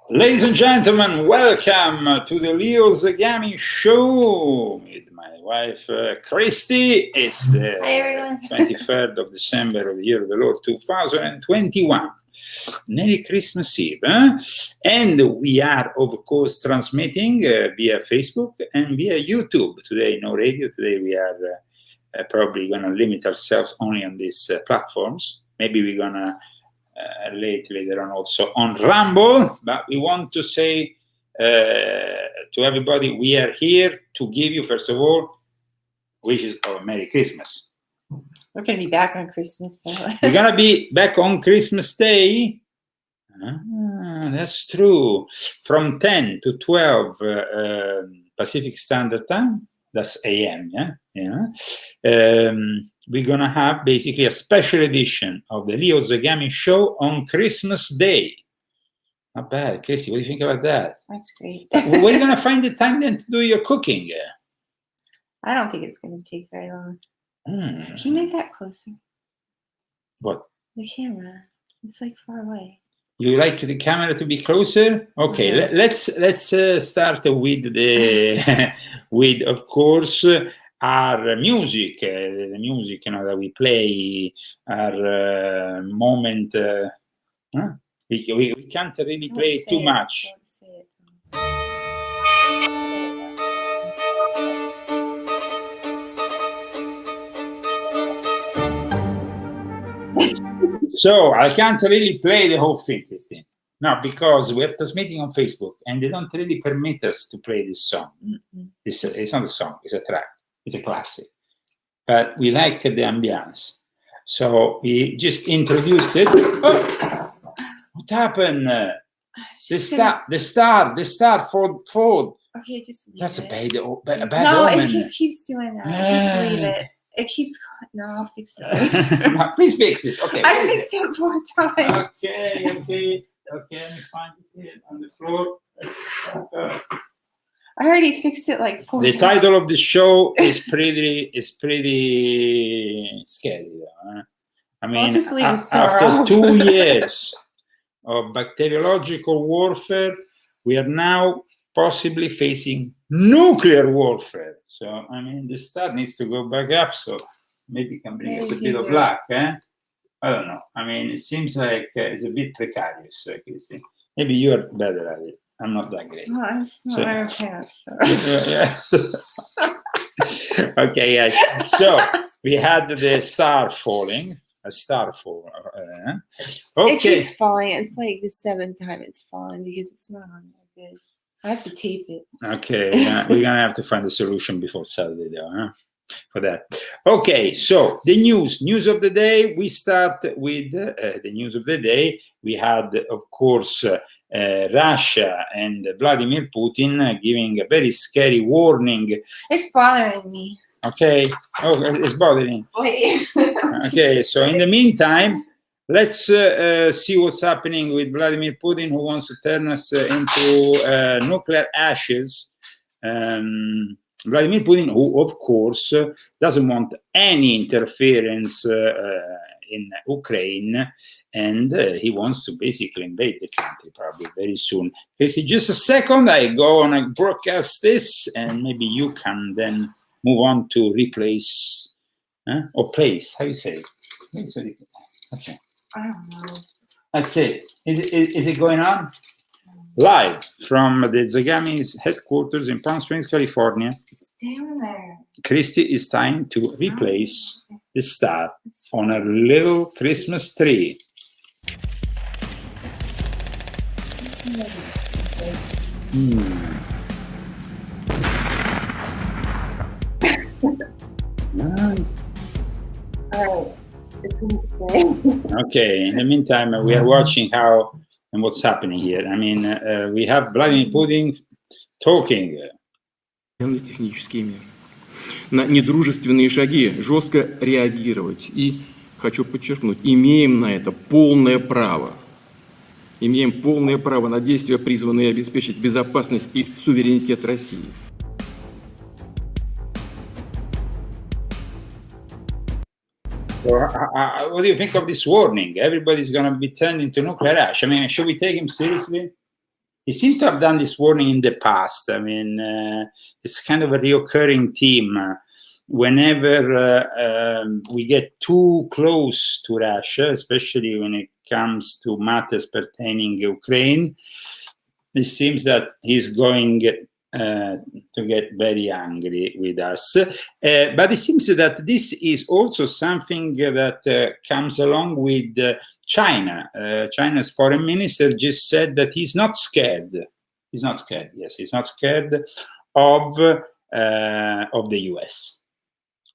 Ladies and gentlemen, welcome to the Leo Zagami show with my wife Christy. It's the 23rd of December of the year of the Lord 2021. Merry Christmas Eve. And we are, of course, transmitting via Facebook and via YouTube. Today, no radio. Today, we are probably going to limit ourselves only on these platforms. Maybe we're going to later on also on Rumble, but we want to say to everybody, we are here to give you, first of all, wishes of a Merry Christmas. We're going to be back on Christmas though. We're going to be back on Christmas Day. That's true. From 10 to 12 Pacific Standard Time. That's AM, yeah. We're gonna have basically a special edition of the Leo Zagami show on Christmas Day. Not bad, Christy. What do you think about that? That's great. Where are you gonna find the time then to do your cooking? I don't think it's gonna take very long. Can you make that closer? What? The camera. It's like far away. You like the camera to be closer? Okay, Yeah. let's start with the with, of course, our music. The music, that we play, our moment. We can't really play too much. Don't say it. So I can't really play the whole thing, Christine. No, because we're transmitting on Facebook and they don't really permit us to play this song. It's not a song, it's a track. It's a classic. But we like the ambience. So we just introduced it. Oh, what happened? The star fall. Okay, just leave That's it. a bad No, omen. it just keeps doing that. Just leave it. It keeps going. No, I'll fix it. No, please fix it. Okay. I fixed it 4 times. Okay. Let me find it here on the floor. I already fixed it like 4 The times. title of the show is pretty scary. I mean, just leave the star after off. 2 years of bacteriological warfare, we are now possibly facing nuclear warfare. So, I mean, the star needs to go back up. So maybe it can bring us a bit of luck. I don't know. I mean, it seems like it's a bit precarious. Christine. Maybe you are better at it. I'm not that great. No, I'm just not wearing pants. So. Yeah. Okay, guys. So we had the star falling. A star fall. Okay. It keeps falling. It's like the 7th time it's fallen because it's not on there good. I have to tape it. Okay, we're gonna have to find a solution before Saturday, though, for that. Okay, so the news of the day. We start with the news of the day. We had, of course, Russia and Vladimir Putin giving a very scary warning. It's bothering me. Okay. Oh, it's bothering. Wait. Okay, so in the meantime, let's see what's happening with Vladimir Putin, who wants to turn us into nuclear ashes. Vladimir Putin, who, of course, doesn't want any interference in Ukraine, and he wants to basically invade the country probably very soon. Christy, just a second, I go on and broadcast this, and maybe you can then move on to replace or place. How do you say it? That's it. I don't know. That's it. Is it going on? Live from the Zagami's headquarters in Palm Springs, California. Stand there. Christy is trying to replace the star on a little Christmas tree. All right. Okay, in the meantime, we are watching how and what's happening here. I mean, we have Vladimir Putin talking. Технический мир. На недружественные шаги жестко реагировать. И, хочу подчеркнуть, имеем на это полное право. Имеем полное право на действия, призванные обеспечить безопасность и суверенитет России. So, what do you think of this warning? Everybody's going to be turned into nuclear ash. I mean, should we take him seriously? he seems to have done this warning in the past. I mean, it's kind of a reoccurring theme. Whenever we get too close to Russia, especially when it comes to matters pertaining to Ukraine, it seems that he's going to get very angry with us. But it seems that this is also something that comes along with China. China's foreign minister just said that he's not scared. He's not scared. Yes, he's not scared of the US.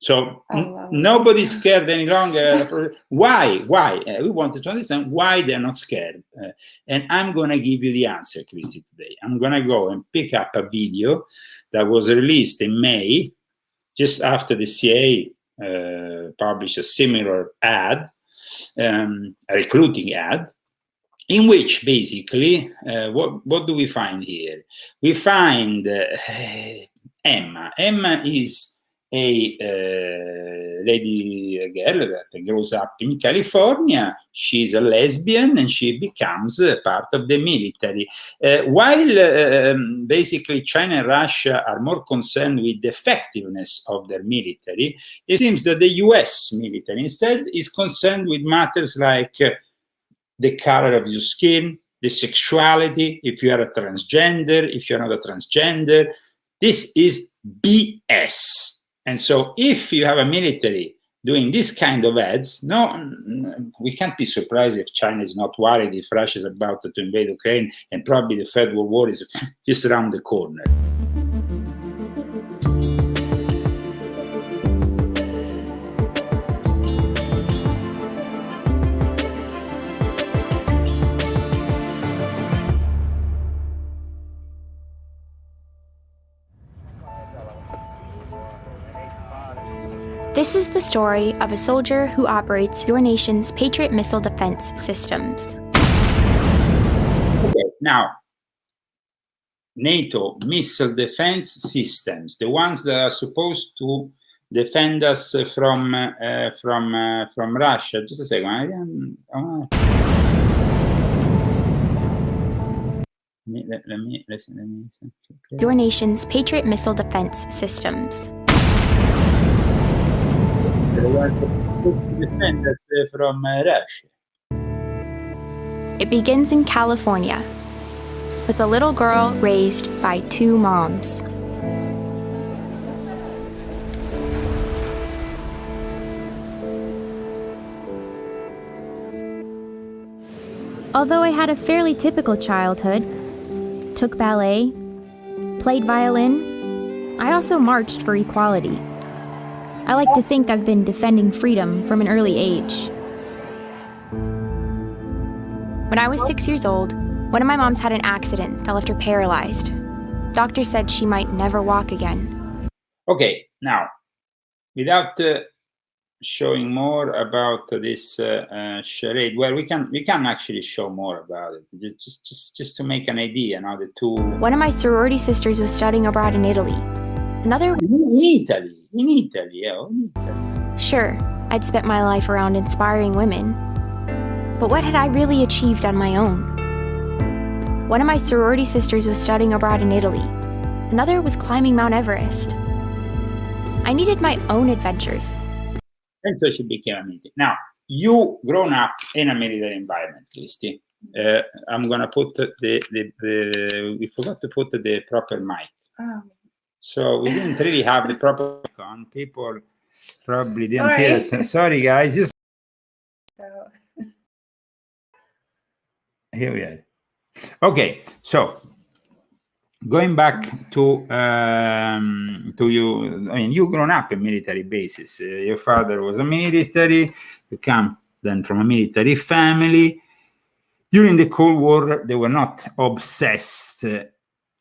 So nobody's scared any longer. Why? We wanted to understand why they're not scared. And I'm going to give you the answer, Christy, today. I'm going to go and pick up a video that was released in May, just after the CIA published a similar ad, a recruiting ad, in which basically, what do we find here? We find Emma. Emma is a girl that grows up in California. She's a lesbian and she becomes part of the military. While basically China and Russia are more concerned with the effectiveness of their military, it seems that the US military instead is concerned with matters like the color of your skin, the sexuality, if you are a transgender, if you're not a transgender. This is BS. And so if you have a military doing this kind of ads, we can't be surprised if China is not worried if Russia is about to invade Ukraine, and probably the Third World War is just around the corner. This is the story of a soldier who operates your nation's Patriot missile defense systems. Okay, now, NATO missile defense systems, the ones that are supposed to defend us from Russia. Just a second. Let me listen. Your nation's Patriot missile defense systems. Defend us from Russia. It begins in California, with a little girl raised by two moms. Although I had a fairly typical childhood, took ballet, played violin, I also marched for equality. I like to think I've been defending freedom from an early age. When I was 6 years old, one of my moms had an accident that left her paralyzed. Doctors said she might never walk again. Okay, now, without showing more about this charade, well, we can actually show more about it, just to make an idea. Now, the two. One of my sorority sisters was studying abroad in Italy. Another. In Italy. Sure, I'd spent my life around inspiring women. But what had I really achieved on my own? One of my sorority sisters was studying abroad in Italy. Another was climbing Mount Everest. I needed my own adventures. And so she became a military. Now, you grown up in a military environment, Christy. I'm gonna put we forgot to put the proper mic. Oh. So we didn't really have the proper mic on. People probably didn't hear us. Sorry, guys. Just here we are. Okay, so going back to you, I mean, you grown up in military bases. Your father was a military. You come then from a military family. During the Cold War, they were not obsessed.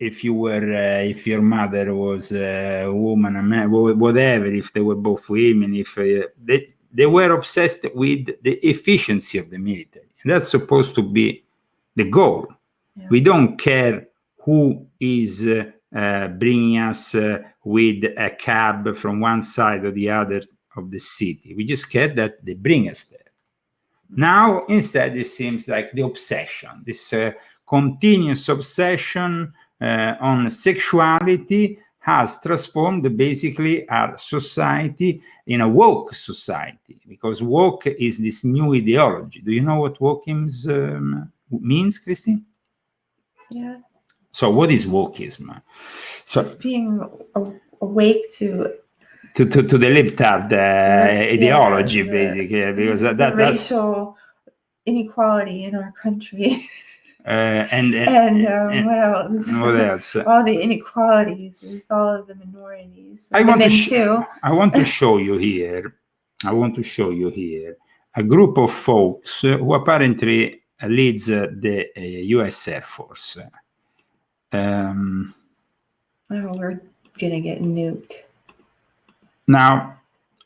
If your mother was a woman, a man, whatever. If they were both women, if they were obsessed with the efficiency of the military, and that's supposed to be the goal. Yeah. We don't care who is bringing us with a cab from one side or the other of the city. We just care that they bring us there. Now, instead, it seems like the obsession, this continuous obsession on sexuality has transformed basically our society in a woke society, because woke is this new ideology. Do you know what wokeism means, Christine? Yeah. So what is wokeism? So, Just being awake to the libtard ideology, basically, because the that's racial inequality in our country. and What else? what else? All the inequalities with all of the minorities. I want to show you here. I want to show you here a group of folks who apparently leads the U.S. Air Force. Oh, we're gonna get nuked. Now,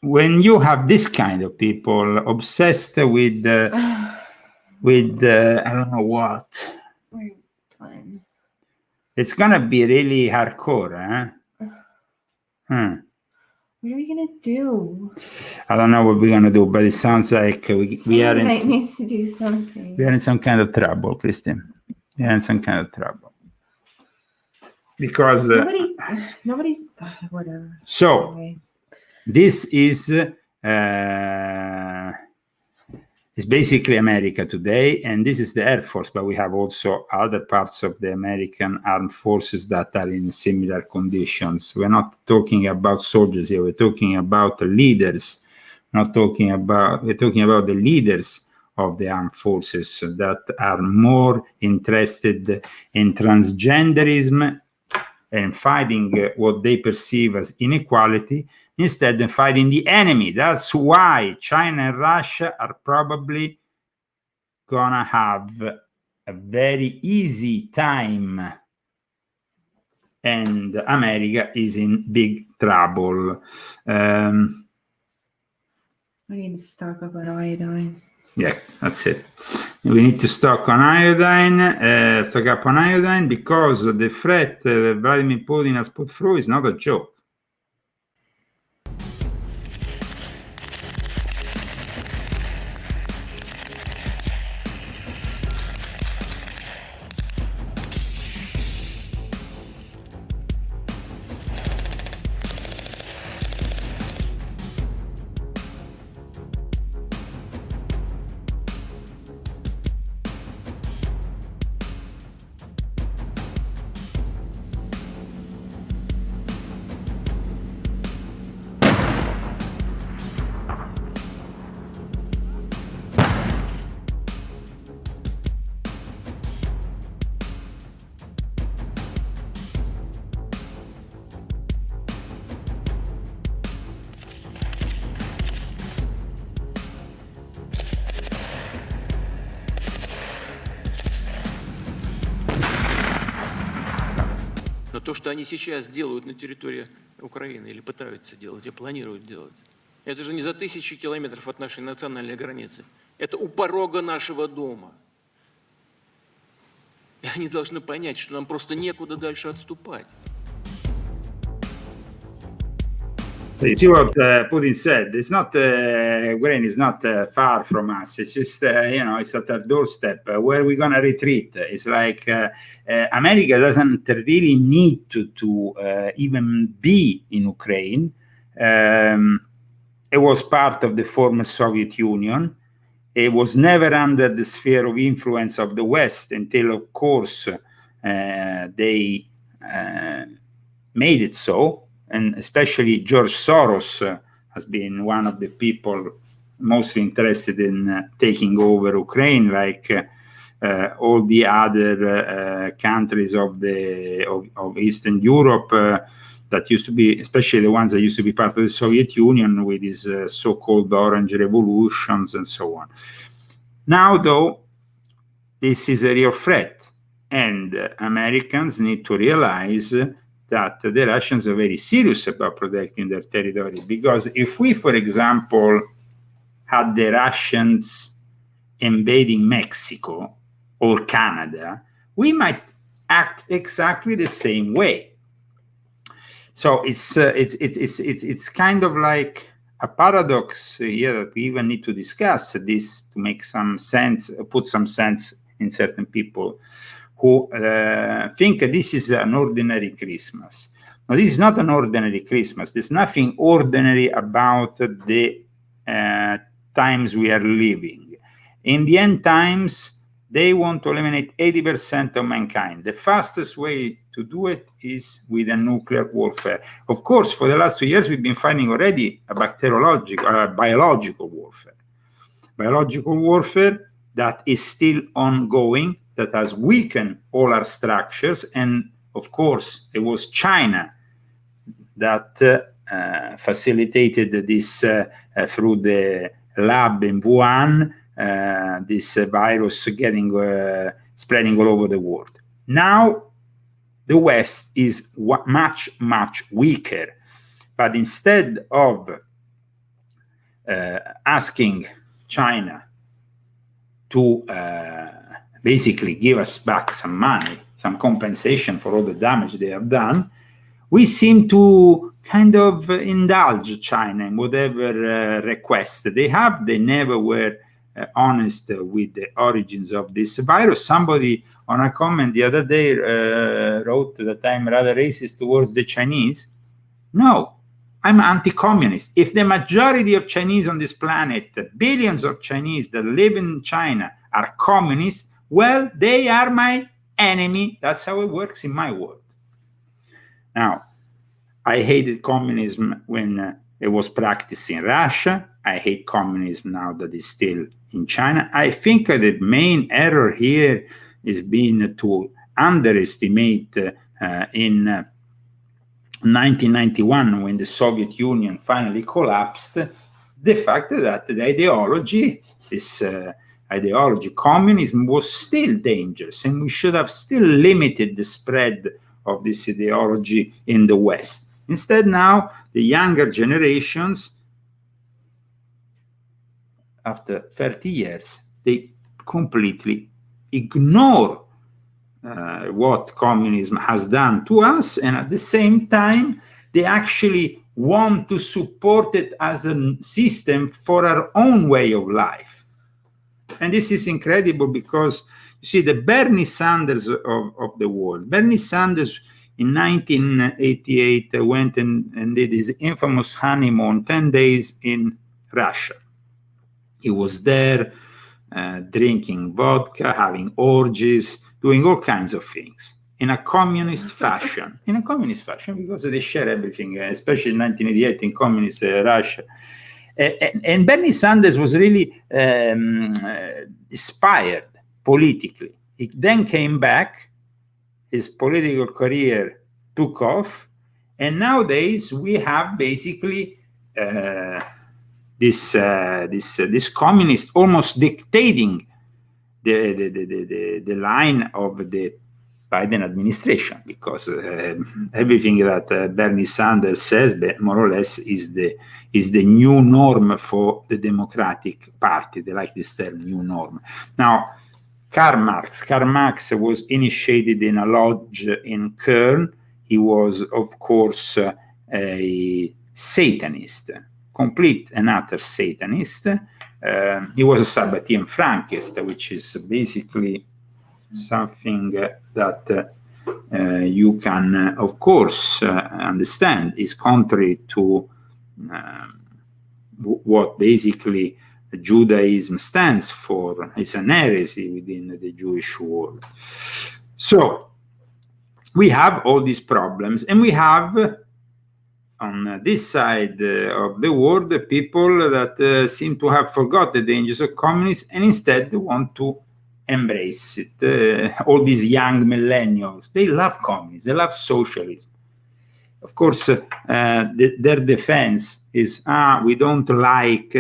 when you have this kind of people obsessed with I don't know what, We're done. it's gonna be really hardcore, huh? What are we gonna do? I don't know what we're gonna do, but it sounds like we are in. Needs to do something. We are in some kind of trouble, Christine. We are in some kind of trouble because nobody's whatever. So Anyway. this is basically America today, and this is the Air Force, but we have also other parts of the American armed forces that are in similar conditions. We're not talking about soldiers here, we're talking about the leaders. We're talking about the leaders of the armed forces that are more interested in transgenderism and fighting what they perceive as inequality instead of fighting the enemy. That's why China and Russia are probably gonna have a very easy time, and America is in big trouble. I need to stock up on iodine. Yeah, that's it. We need to stock up on iodine, because the threat Vladimir Putin has put through is not a joke. Но то, что они сейчас делают на территории Украины, или пытаются делать, и планируют делать, это же не за 1000 километров от нашей национальной границы. Это у порога нашего дома. И они должны понять, что нам просто некуда дальше отступать. You see what Putin said? It's not Ukraine is not far from us. It's just it's at our doorstep. Where are we gonna retreat? It's like America doesn't really need to even be in Ukraine. It was part of the former Soviet Union. It was never under the sphere of influence of the West until, of course, they made it so. And especially George Soros has been one of the people mostly interested in taking over Ukraine, like all the other countries of Eastern Europe that used to be, especially the ones that used to be part of the Soviet Union, with these so-called Orange revolutions and so on. Now, though, this is a real threat, and Americans need to realize that the Russians are very serious about protecting their territory. Because if we, for example, had the Russians invading Mexico or Canada, we might act exactly the same way. So it's kind of like a paradox here that we even need to discuss this to make some sense, put some sense in certain people who think this is an ordinary Christmas. Now, this is not an ordinary Christmas. There's nothing ordinary about the times we are living. In the end times, they want to eliminate 80% of mankind. The fastest way to do it is with a nuclear warfare. Of course, for the last 2 years, we've been fighting already a biological warfare. Biological warfare that is still ongoing, that has weakened all our structures. And of course, it was China that facilitated this through the lab in Wuhan, this virus getting spreading all over the world. Now, the West is much, much weaker. But instead of asking China to basically give us back some money, some compensation for all the damage they have done, we seem to kind of indulge China in whatever request they have. They never were honest with the origins of this virus. Somebody on a comment the other day wrote that I'm rather racist towards the Chinese. No, I'm anti-communist. If the majority of Chinese on this planet, the billions of Chinese that live in China, are communists, well, they are my enemy. That's how it works in my world. Now, I hated communism when it was practiced in Russia. I hate communism now that it's still in China. I think the main error here is being to underestimate in 1991, when the Soviet Union finally collapsed, the fact that the ideology, this ideology, communism, was still dangerous, and we should have still limited the spread of this ideology in the West. Instead, now, the younger generations, after 30 years, they completely ignore what communism has done to us, and at the same time, they actually want to support it as a system for our own way of life. And this is incredible because, you see, the Bernie Sanders of the world, Bernie Sanders in 1988 went and did his infamous honeymoon, 10 days in Russia. He was there drinking vodka, having orgies, doing all kinds of things in a communist fashion. In a communist fashion, because they share everything, especially in 1988 in communist Russia. And Bernie Sanders was really inspired politically. He then came back, his political career took off, and nowadays we have basically this communist almost dictating the line of the Biden administration, because everything that Bernie Sanders says, more or less, is the new norm for the Democratic Party. They like this term, new norm. Now, Karl Marx was initiated in a lodge in Köln. He was, of course, a Satanist, complete and utter Satanist. He was a Sabbatean Frankist, which is basically something that you can, of course, understand is contrary to what basically Judaism stands for. It's an heresy within the Jewish world. So we have all these problems, and we have on this side of the world people that seem to have forgot the dangers of communism and instead want to embrace it. All these young millennials, they love communism, they love socialism. Of course, their defense is, we don't like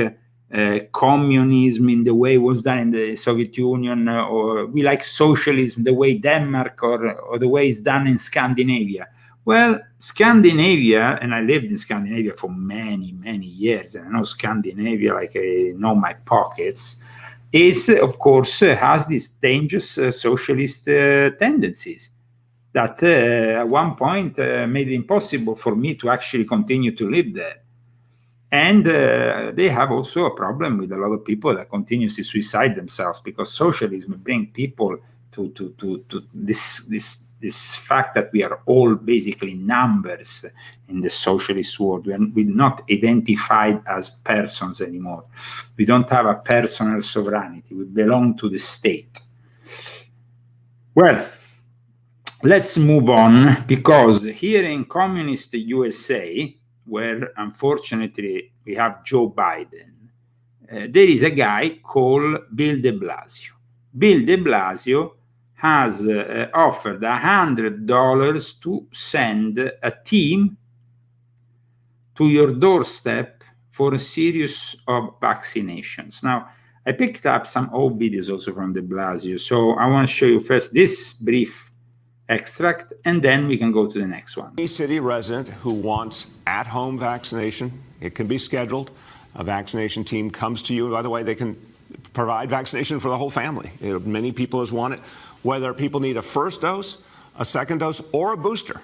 communism in the way it was done in the Soviet Union, or we like socialism the way Denmark or the way it's done in Scandinavia. Well, Scandinavia, and I lived in Scandinavia for many, many years, and I know Scandinavia like I know my pockets, is, of course, has these dangerous socialist tendencies that at one point made it impossible for me to actually continue to live there. And they have also a problem with a lot of people that continuously suicide themselves, because socialism brings people this fact that we are all basically numbers in the socialist world. We're not identified as persons anymore. We don't have a personal sovereignty. We belong to the state. Well, let's move on, because here in communist USA, where unfortunately we have Joe Biden, there is a guy called Bill de Blasio. Bill de Blasio has offered $100 to send a team to your doorstep for a series of vaccinations. Now, I picked up some old videos also from de Blasio, so I want to show you first this brief extract, and then we can go to the next one. Any city resident who wants at-home vaccination, it can be scheduled. A vaccination team comes to you. By the way, they can provide vaccination for the whole family. Many people has wanted, whether people need a first dose, a second dose, or a booster,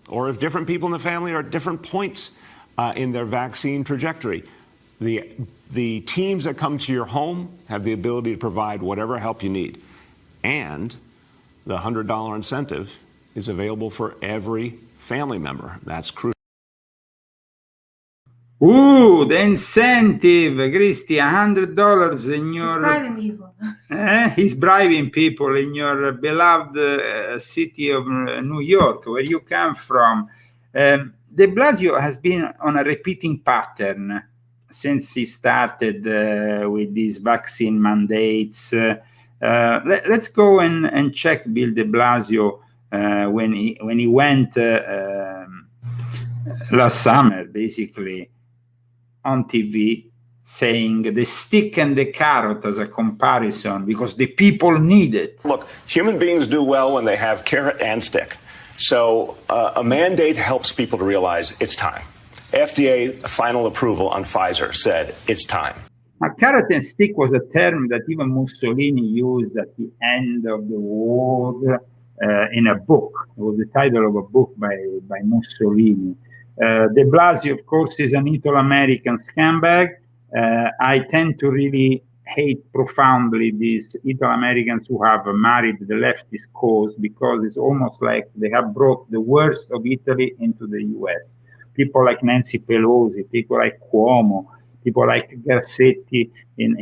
or if different people in the family are at different points in their vaccine trajectory. The teams that come to your home have the ability to provide whatever help you need. And the $100 incentive is available for every family member. That's crucial. Ooh, the incentive, Christy, $100 in your... He's bribing people. He's bribing people in your beloved city of New York, where you come from. De Blasio has been on a repeating pattern since he started with these vaccine mandates. Let's go and check Bill de Blasio when he went last summer, basically, on TV, saying the stick and the carrot as a comparison because the people need it. Look, human beings do well when they have carrot and stick. So a mandate helps people to realize it's time. FDA final approval on Pfizer said it's time. Now, carrot and stick was a term that even Mussolini used at the end of the war in a book. It was the title of a book by Mussolini. De Blasio, of course, is an Italo-American scumbag. I tend to really hate profoundly these Italo-Americans who have married the leftist cause, because it's almost like they have brought the worst of Italy into the US. People like Nancy Pelosi, people like Cuomo, people like Garcetti in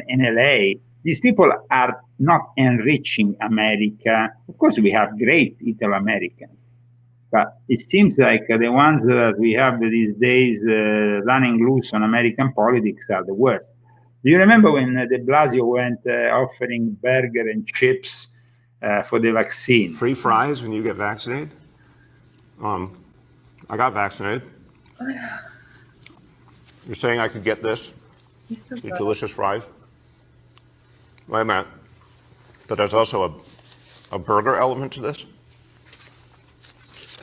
LA. These people are not enriching America. Of course, we have great Italo-Americans, but it seems like the ones that we have these days running loose on American politics are the worst. Do you remember when de Blasio went offering burger and chips for the vaccine? Free fries when you get vaccinated? I got vaccinated. You're saying I could get this? These delicious fries? Wait a minute. But there's also a burger element to this?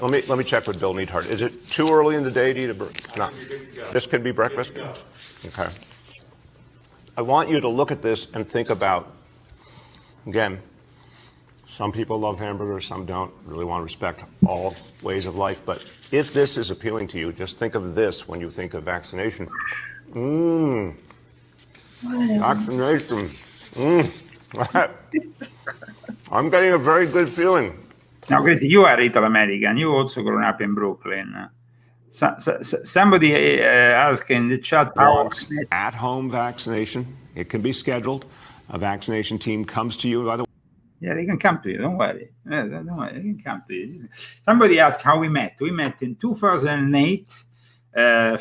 Let me check with Bill Neathart. Is it too early in the day to eat a burger? No. This can be breakfast? Okay. I want you to look at this and think about, again, some people love hamburgers, some don't. Really want to respect all ways of life. But if this is appealing to you, just think of this when you think of vaccination. Vaccination. I'm getting a very good feeling. Now, Christy, you are Italo-American. You also grown up in Brooklyn. Somebody asked in the chat. At-home vaccination. It can be scheduled. A vaccination team comes to you. By the way. Yeah, they can come to you. Don't worry. Don't worry. They can come to you. Somebody asked how we met. We met in 2008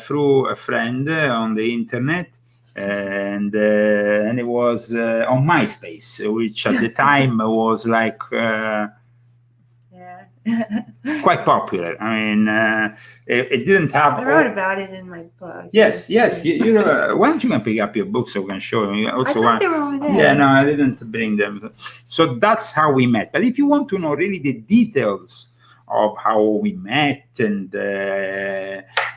through a friend on the internet, and it was on MySpace, which at the time was like. Quite popular. I mean, it didn't have. I wrote about it in my book. Yes. You why don't you can pick up your book so we can show them? Also, I thought they were over there. Yeah, no, I didn't bring them. So that's how we met. But if you want to know really the details of how we met and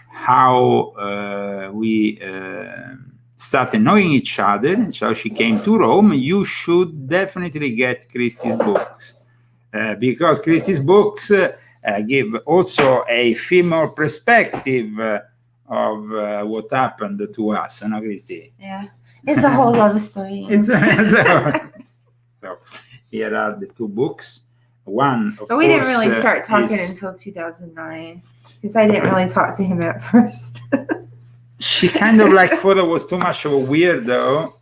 how we started knowing each other and how she came to Rome, you should definitely get Christie's books. Because Christie's books give also a female perspective of what happened to us, no, Christy? Yeah, it's a whole other story. So, here are the two books. One, of But we didn't course, really start talking is- until 2009 because I didn't really talk to him at first. she kind of like thought I was too much of a weirdo.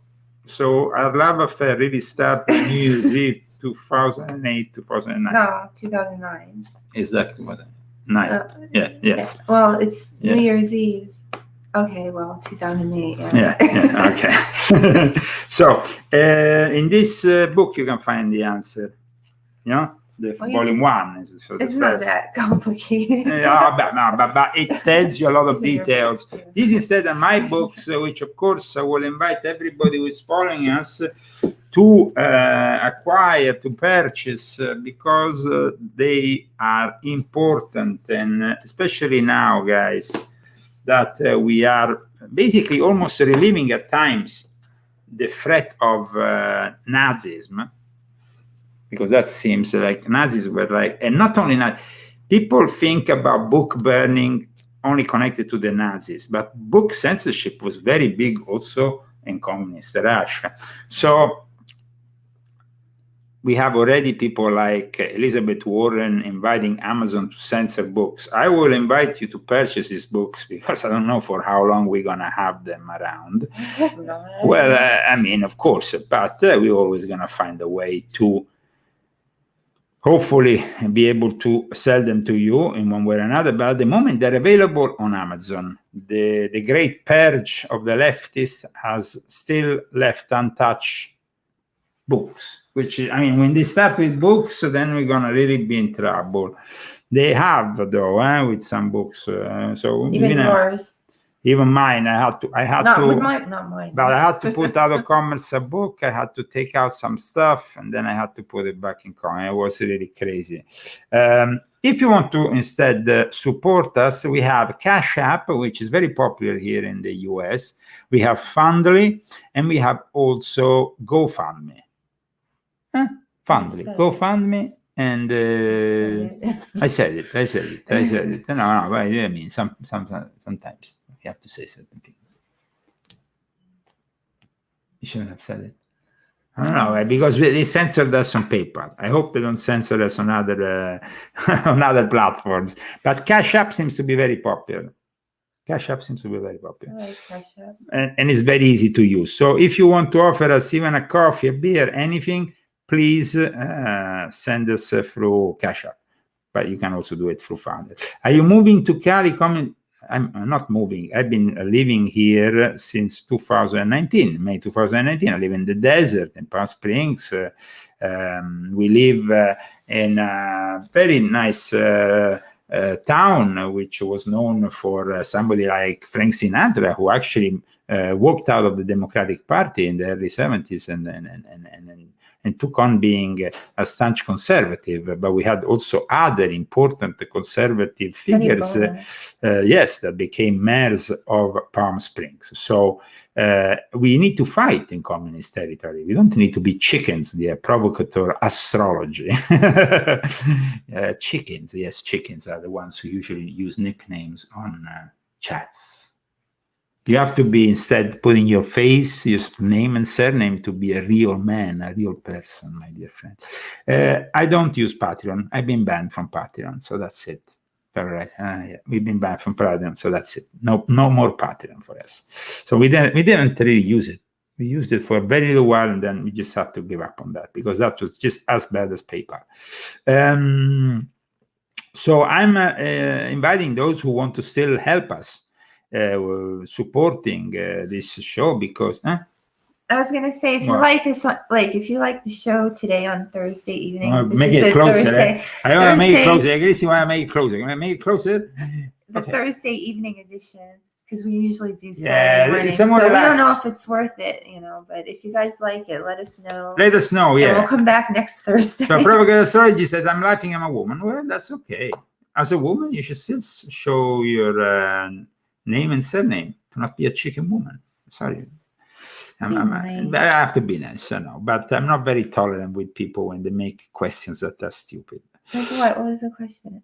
So our love affair really started New Year's Eve 2008, 2009. No, 2009. Exactly. 2009. Yeah. Well, it's Yeah. New Year's Eve. Okay, well, 2008. Yeah, okay. So, in this book, you can find the answer. You know, the Well, you volume just- one is the It's not first. that complicated. But it tells you a lot of These are your details. books, too. This instead are my books, which of course I will invite everybody who is following us to acquire, to purchase, because they are important, and especially now, guys, that we are basically almost reliving at times the threat of Nazism, because that seems like Nazis were like, and not only that, people think about book burning only connected to the Nazis, but book censorship was very big also in communist Russia. So we have already people like Elizabeth Warren inviting Amazon to censor books. I will invite you to purchase these books because I don't know for how long we're going to have them around. Well, I mean, of course, but we're always going to find a way to hopefully be able to sell them to you in one way or another. But at the moment, they're available on Amazon. The great purge of the leftists has still left untouched books, which is, I mean, when they start with books, then we're going to really be in trouble. They have, though, with some books. So Even yours. Even mine, I had Not to, with mine, not mine. but I had to put out of commerce a book. I had to take out some stuff, and then I had to put it back in common. It was really crazy. If you want to instead support us, we have Cash App, which is very popular here in the US. We have Fundly, and we have also GoFundMe. Fundly, GoFundMe, and I said it. No, but I mean, sometimes you have to say certain things. You shouldn't have said it. I don't know, because they censored us on PayPal. I hope they don't censor us on other on other platforms. But Cash App seems to be very popular. Cash App seems to be very popular. I like Cash App. And it's very easy to use. So if you want to offer us even a coffee, a beer, anything, please send us through Cash App. But you can also do it through Fundle. Are you moving to Cali? I'm not moving. I've been living here since 2019, May 2019. I live in the desert in Palm Springs. We live in a very nice town, which was known for somebody like Frank Sinatra, who actually walked out of the Democratic Party in the early 70s and took on being a staunch conservative. But we had also other important conservative figures, that became mayors of Palm Springs. So we need to fight in communist territory. We don't need to be chickens, the provocateur astrology. Chickens, yes, chickens are the ones who usually use nicknames on chats. You have to be instead putting your face, your name and surname to be a real man, a real person, my dear friend. I don't use Patreon. I've been banned from Patreon, so that's it. All right. Yeah. We've been banned from Patreon, so that's it. No more Patreon for us. So we didn't really use it. We used it for a very little while, and then we just had to give up on that because that was just as bad as PayPal. So I'm inviting those who want to still help us supporting this show because I was gonna say if you like this, if you like the show today on Thursday evening, make it closer. I want to make it closer. I guess you want to make it closer. You want to make it closer? The Thursday evening edition, because we usually do Saturday morning. So we don't know if it's worth it, but if you guys like it, let us know. Let us know, and we'll come back next Thursday. So provocateur astrology says, I'm laughing, I'm a woman. Well, that's okay. As a woman, you should still show your name and surname to not be a chicken woman. Sorry. I have to be nice, I know, but I'm not very tolerant with people when they make questions that are stupid. What was the question?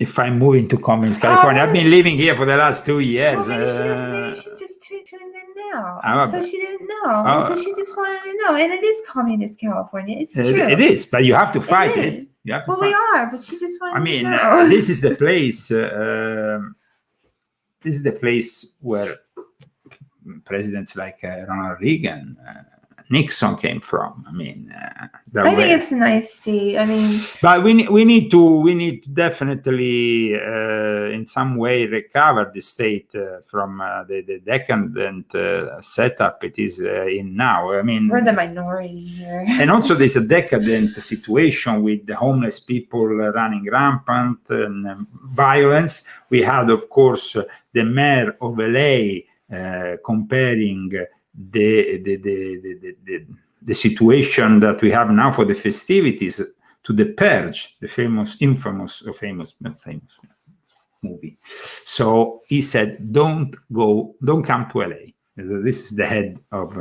if I'm moving to Communist California. I've been living here for the last 2 years. Well, maybe she doesn't. Maybe she just tuned in now. Oh, So she didn't know. And so she just wanted to know. And it is Communist California. It's true. It is, but you have to fight it. Is. You have to Well, fight. we are, but she just wanted to know. I mean, this is the place. This is the place where presidents like Ronald Reagan, Nixon came from. I mean, I think it's a nice state. I mean, but we need to definitely in some way recover the state from the decadent setup it is in now. I mean, we're the minority here. And also there's a decadent situation with the homeless people running rampant and violence. We had, of course, the mayor of LA comparing the situation that we have now for the festivities to the Purge, the infamous movie. So he said, don't come to LA. This is the head of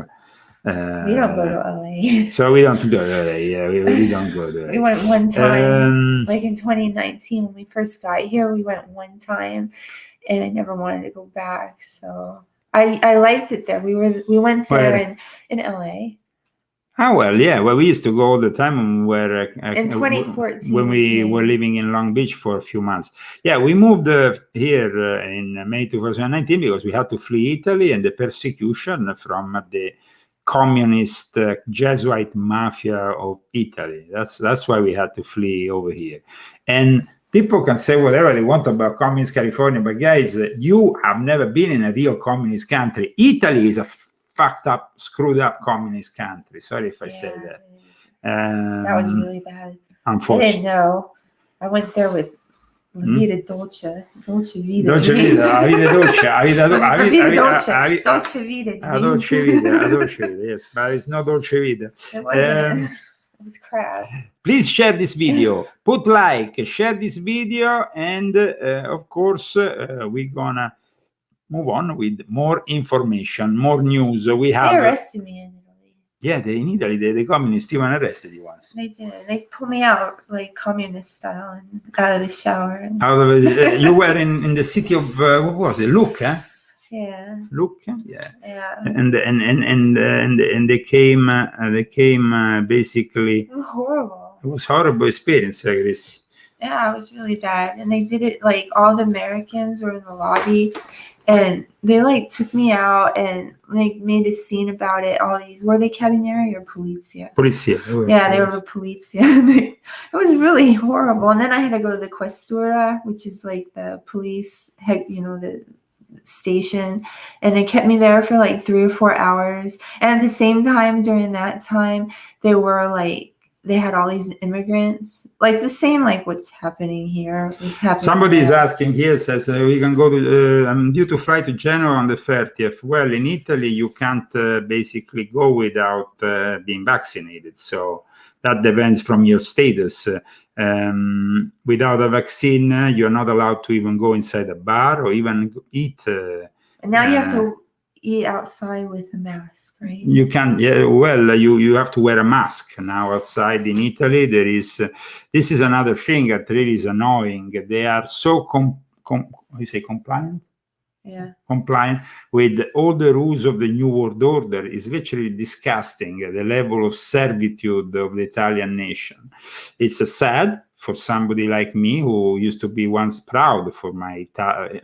we don't go to LA. So we don't go to LA. Yeah, we don't go to LA. We went one time, like in 2019 when we first got here. We went one time, and I never wanted to go back. So I liked it there. We went there in LA. Oh well, yeah. Well, we used to go all the time. Where in 2014 when we were living in Long Beach for a few months. Yeah, we moved here in May 2019 because we had to flee Italy and the persecution from the communist Jesuit mafia of Italy. That's why we had to flee over here. And people can say whatever they want about communist California, but guys, you have never been in a real communist country. Italy is a fucked up, screwed up communist country. Sorry if I say that. That was really bad. Unfortunately. I didn't know. I went there with La Vida Dolce. Dolce Vita. Dolce Vita. Dolce Vita. Dolce Vita. Yes, but it's not Dolce Vita. It wasn't. It was crap. Please share this video. Put like, share this video, and of course, we're gonna move on with more information, more news. They arrested me in Italy. Yeah, in Italy, the communists even arrested you once. They did. They pulled me out like communist style and out of the shower. You were in the city of what was it? Lucca. Yeah. Lucca. Yeah. Yeah. And they came basically. It was horrible. It was horrible experience like this. Yeah, it was really bad. And they did it like all the Americans were in the lobby. And they like took me out and like made a scene about it. All these were they carabinieri or polizia? Polizia. Yeah, they were polizia. It was really horrible. And then I had to go to the questura, which is like the police, the station, and they kept me there for like 3 or 4 hours. And at the same time, during that time, they had all these immigrants, like the same, like what's happening here was happening. Somebody is asking here, says we can go to, I'm due to fly to Genoa on the 30th. Well, in Italy, you can't basically go without being vaccinated. So that depends from your status. Without a vaccine, you're not allowed to even go inside a bar or even eat. And now you have to eat outside with a mask, right? You can't. Yeah, well, you have to wear a mask now outside in Italy. There is. This is another thing that really is annoying. They are so compliant. Yeah. Compliant with all the rules of the New World Order is literally disgusting. The level of servitude of the Italian nation. It's sad for somebody like me who used to be once proud for my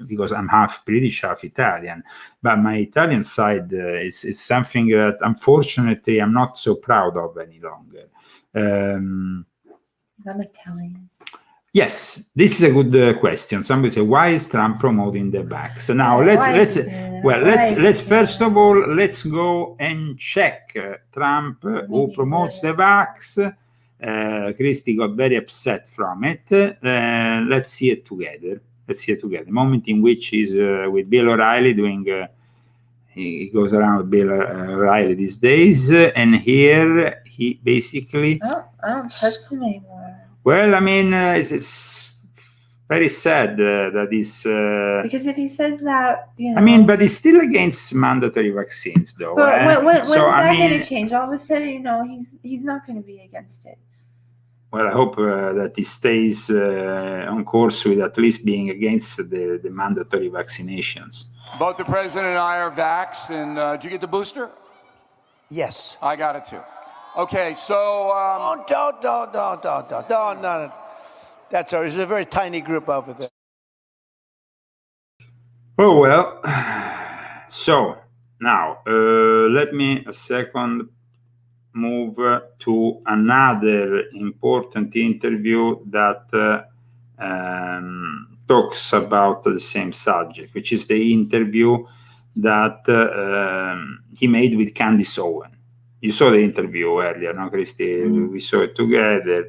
because I'm half British, half Italian. But my Italian side is something that unfortunately I'm not so proud of any longer. I'm Italian. Yes, this is a good question. Somebody say, why is Trump promoting the vax? Now let's first of all let's go and check Trump who promotes the vax. Christy got very upset from it. Let's see it together. The moment in which he's with Bill O'Reilly doing. He goes around with Bill O'Reilly these days, and here he basically. Oh, I don't trust him anymore. Well, I mean, it's very sad that he's... because if he says that, I mean, but he's still against mandatory vaccines, though. But when's that going to change? All of a sudden, he's not going to be against it. well, I hope that he stays on course with at least being against the mandatory vaccinations. Both the president and I are vaxxed, and did you get the booster? Yes. I got it too. Okay, so Don't. No. That's all. There's a very tiny group over there. Oh, well. So now let me a second move to another important interview that talks about the same subject, which is the interview that he made with Candace Owen. You saw the interview earlier, no, Christy? We saw it together.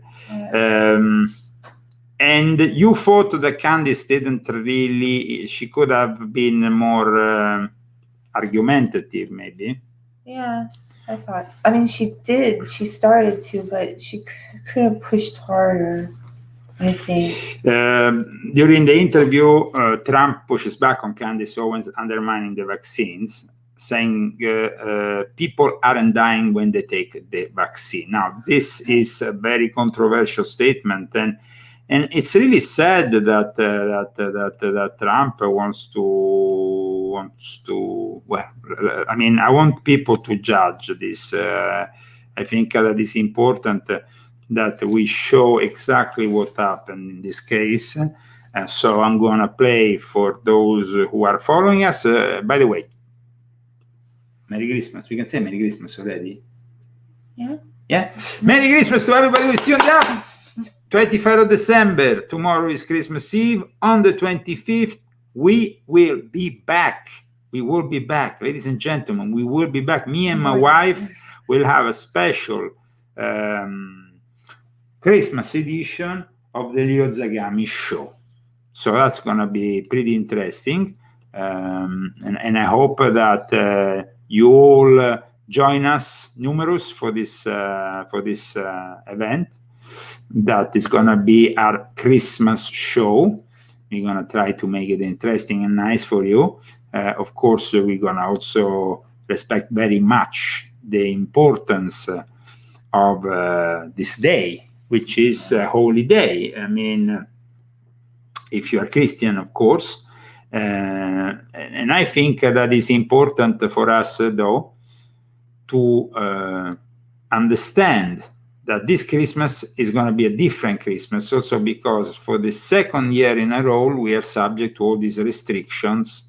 And you thought that Candace didn't really, she could have been more argumentative, maybe? Yeah, I thought. I mean, she did. She started to, but she could have pushed harder, I think. During the interview, Trump pushes back on Candace Owens undermining the vaccines, saying people aren't dying when they take the vaccine. Now, this is a very controversial statement, and it's really sad that Trump wants to. Well, I mean, I want people to judge this. I think that it's important that we show exactly what happened in this case. And so I'm going to play for those who are following us. By the way, Merry Christmas. We can say Merry Christmas already. Yeah. Yeah. Merry Christmas to everybody who's tuned up. 23rd of December. Tomorrow is Christmas Eve. On the 25th, we will be back. We will be back, ladies and gentlemen. We will be back. Me and my wife will have a special Christmas edition of the Leo Zagami show. So that's going to be pretty interesting. And I hope that you all join us numerous for this event. That is going to be our Christmas show. We're going to try to make it interesting and nice for you. Of course, we're going to also respect very much the importance of this day, which is a holy day. I mean, if you are Christian, of course. And I think that is important for us, though, to understand that this Christmas is going to be a different Christmas, also because for the second year in a row, we are subject to all these restrictions,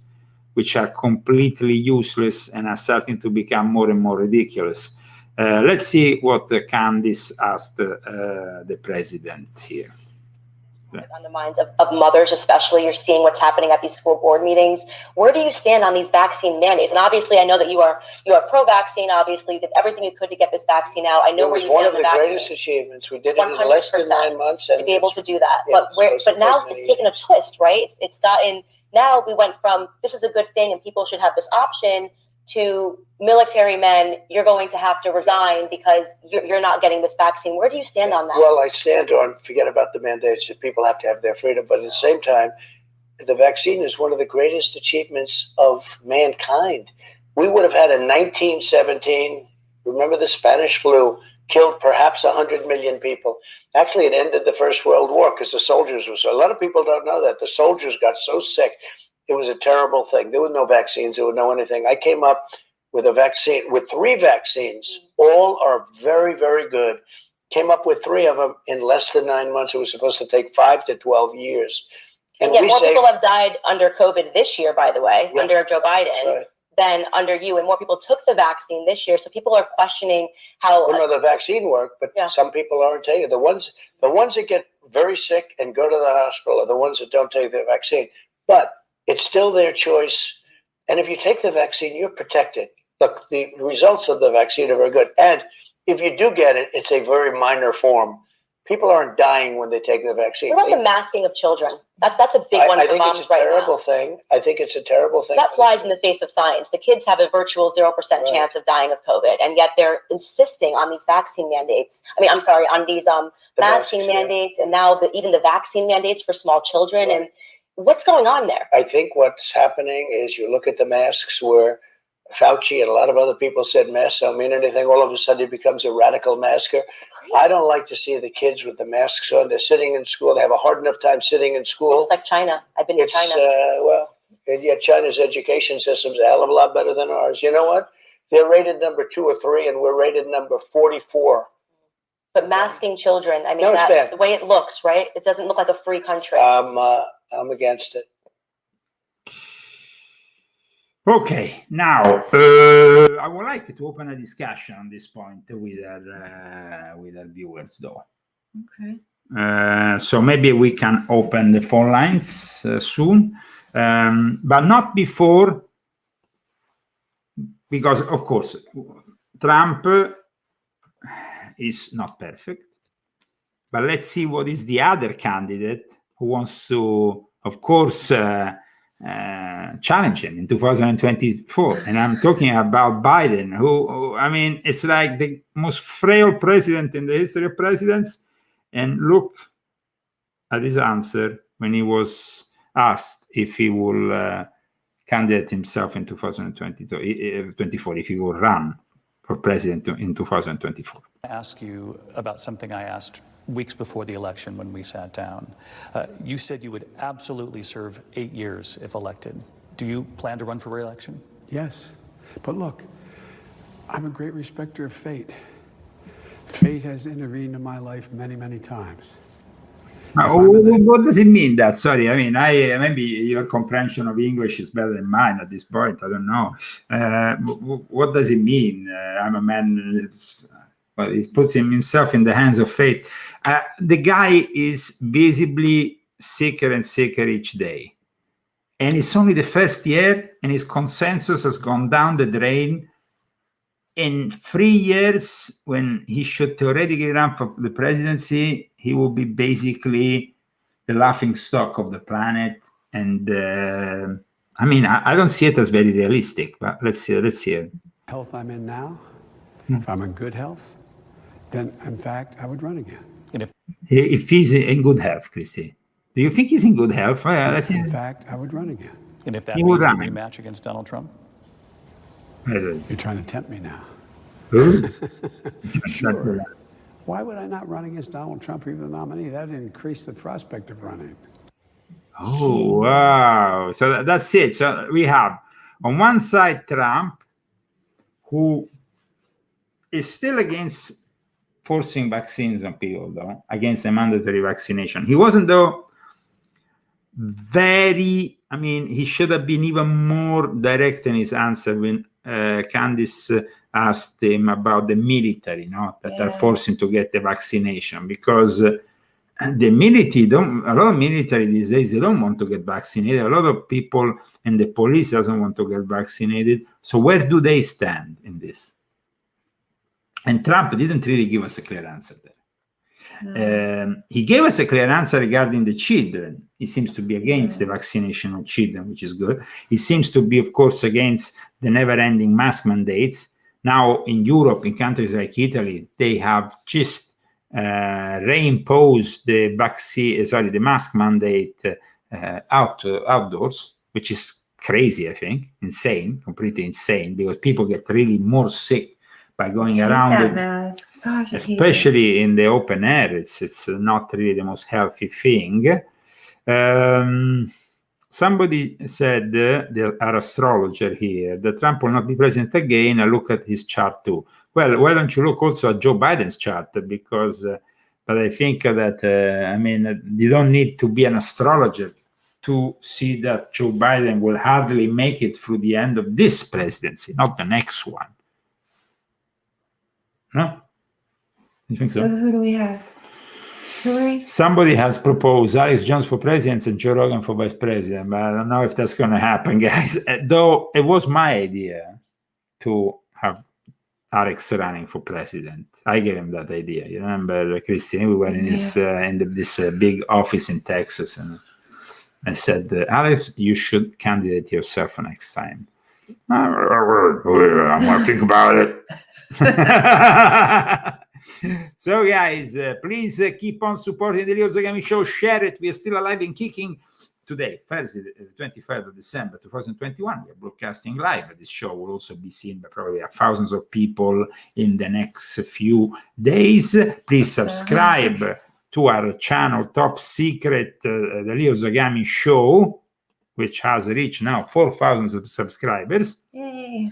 which are completely useless and are starting to become more and more ridiculous. Let's see what Candice asked the president here. On the minds of mothers, especially. You're seeing what's happening at these school board meetings. Where do you stand on these vaccine mandates? And obviously, I know that you are pro-vaccine. Obviously, you did everying you could to get this vaccine out. I know where you stand on the vaccine. One of the greatest achievements. We did it in less than 9 months. To be able to do that. Yeah, but now it's taken a twist, right? It's gotten, now we went from this is a good thing and people should have this option to military men, you're going to have to resign because you're not getting this vaccine. Where do you stand on that? Well, I stand on, forget about the mandates, that people have to have their freedom, but at the same time, the vaccine is one of the greatest achievements of mankind. We would have had in 1917, remember the Spanish flu, killed perhaps 100 million people. Actually, it ended the First World War because the soldiers were so, a lot of people don't know that. The soldiers got so sick. It was a terrible thing. There were no vaccines. There was no anything. I came up with a vaccine, with 3 vaccines. All are very, very good. Came up with 3 of them in less than 9 months. It was supposed to take 5 to 12 years. And yet more people have died under COVID this year, by the way, under Joe Biden, than under you. And more people took the vaccine this year. So people are questioning how... Well, no, the vaccine worked, but some people aren't taking it. The ones that get very sick and go to the hospital are the ones that don't take the vaccine. But it's still their choice. And if you take the vaccine, you're protected. Look, the results of the vaccine are very good. And if you do get it, it's a very minor form. People aren't dying when they take the vaccine. What about the masking of children? That's a big one for moms right now. I think it's a terrible thing. That flies in the face of science. The kids have a virtual 0% chance of dying of COVID, and yet they're insisting on these vaccine mandates. On these masking mandates, and now even the vaccine mandates for small children. And what's going on there? I think what's happening is you look at the masks where Fauci and a lot of other people said masks don't mean anything. All of a sudden, he becomes a radical masker. I don't like to see the kids with the masks on. They're sitting in school. They have a hard enough time sitting in school. Looks like China. I've been to China. Well, and yet China's education system's a hell of a lot better than ours. You know what? They're rated number 2 or 3, and we're rated number 44. But masking children, I mean, No, it's bad. the way it looks, right? It doesn't look like a free country. I'm against it. Okay, now I would like to open a discussion on this point with our viewers, though. Okay. So maybe we can open the phone lines soon, but not before, because of course Trump is not perfect. But let's see what is the other candidate who wants to, of course, challenge him in 2024. And I'm talking about Biden, who, I mean, it's like the most frail president in the history of presidents. And look at his answer when he was asked if he will candidate himself in 2024, if he will run for president in 2024. I ask you about something I asked weeks before the election when we sat down. You said you would absolutely serve 8 years if elected. Do you plan to run for re-election? Yes, but look, I'm a great respecter of fate. Fate has intervened in my life many, many times. What does it mean that? Sorry, I mean, maybe your comprehension of English is better than mine at this point. I don't know. What does it mean? I'm a man. Well, he puts himself in the hands of fate. The guy is visibly sicker and sicker each day. And it's only the first year, and his consensus has gone down the drain. In 3 years, when he should theoretically run for the presidency, he will be basically the laughing stock of the planet. And I mean, I don't see it as very realistic, but let's see. Health I'm in now, if I'm in good health, then in fact, I would run again. If he's in good health, Christy, do you think he's in good health? Let's see. In fact, I would run again. And if that means a rematch against Donald Trump? You're trying to tempt me now. Sure. Why would I not run against Donald Trump or even the nominee? That would increase the prospect of running. Oh, wow. So that's it. So we have on one side Trump, who is still against forcing vaccines on people, though, against the mandatory vaccination. He wasn't, though, I mean, he should have been even more direct in his answer when Candice asked him about the military, that are forcing to get the vaccination, because the military a lot of military these days, they don't want to get vaccinated. A lot of people and the police doesn't want to get vaccinated. So where do they stand in this? And Trump didn't really give us a clear answer there. He gave us a clear answer regarding the children. He seems to be against the vaccination of children, which is good. He seems to be, of course, against the never-ending mask mandates. Now, in Europe, in countries like Italy, they have just reimposed the mask mandate outdoors, which is crazy, I think, completely insane, because people get really more sick by going around, Gosh, especially in the open air. It's not really the most healthy thing. Somebody said, there are astrologer here, that Trump will not be president again. I look at his chart too. Well, why don't you look also at Joe Biden's chart? Because, but I think that, I mean, you don't need to be an astrologer to see that Joe Biden will hardly make it through the end of this presidency, not the next one. No? You think so? So who do we have? Hillary? Somebody has proposed Alex Jones for president and Joe Rogan for vice president, but I don't know if that's going to happen, guys. Though it was my idea to have Alex running for president. I gave him that idea. You remember, Christine? We were in this big office in Texas, and I said, Alex, you should candidate yourself next time. I'm going to think about it. So guys, please keep on supporting the Leo Zagami show. Share it. We are still alive and kicking today, Thursday, the 23rd of December 2021, we are broadcasting live. This show will also be seen by probably thousands of people in the next few days. Please subscribe to our channel, Top Secret, the Leo Zagami Show, which has reached now 4,000 subscribers. Yay.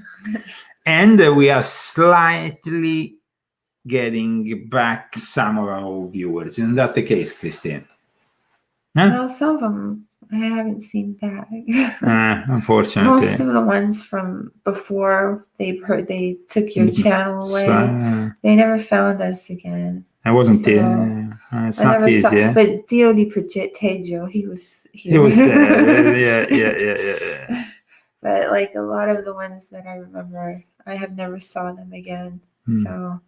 And we are slightly getting back some of our viewers. Isn't that the case, Christine? Huh? Well, some of them I haven't seen back. Unfortunately. Most of the ones from before they took your channel away, they never found us again. I wasn't it's not easy. But Dio di Proteggio, he was here. He was there. Yeah. But like a lot of the ones that I remember, I have never saw them again. So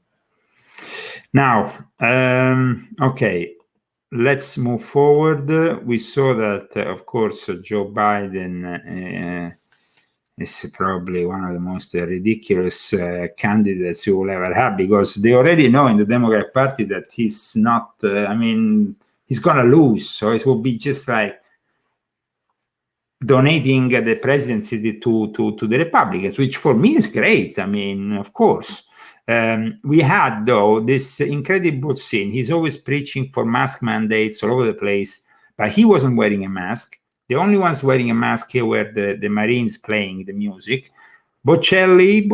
now, okay, let's move forward. We saw that, of course, Joe Biden is probably one of the most ridiculous candidates you will ever have, because they already know in the Democrat Party that he's not, he's going to lose. So it will be just like donating the presidency to the Republicans, which for me is great. Of course. We had, though, this incredible scene. He's always preaching for mask mandates all over the place, but he wasn't wearing a mask. The only ones wearing a mask here were the Marines playing the music. Bocelli.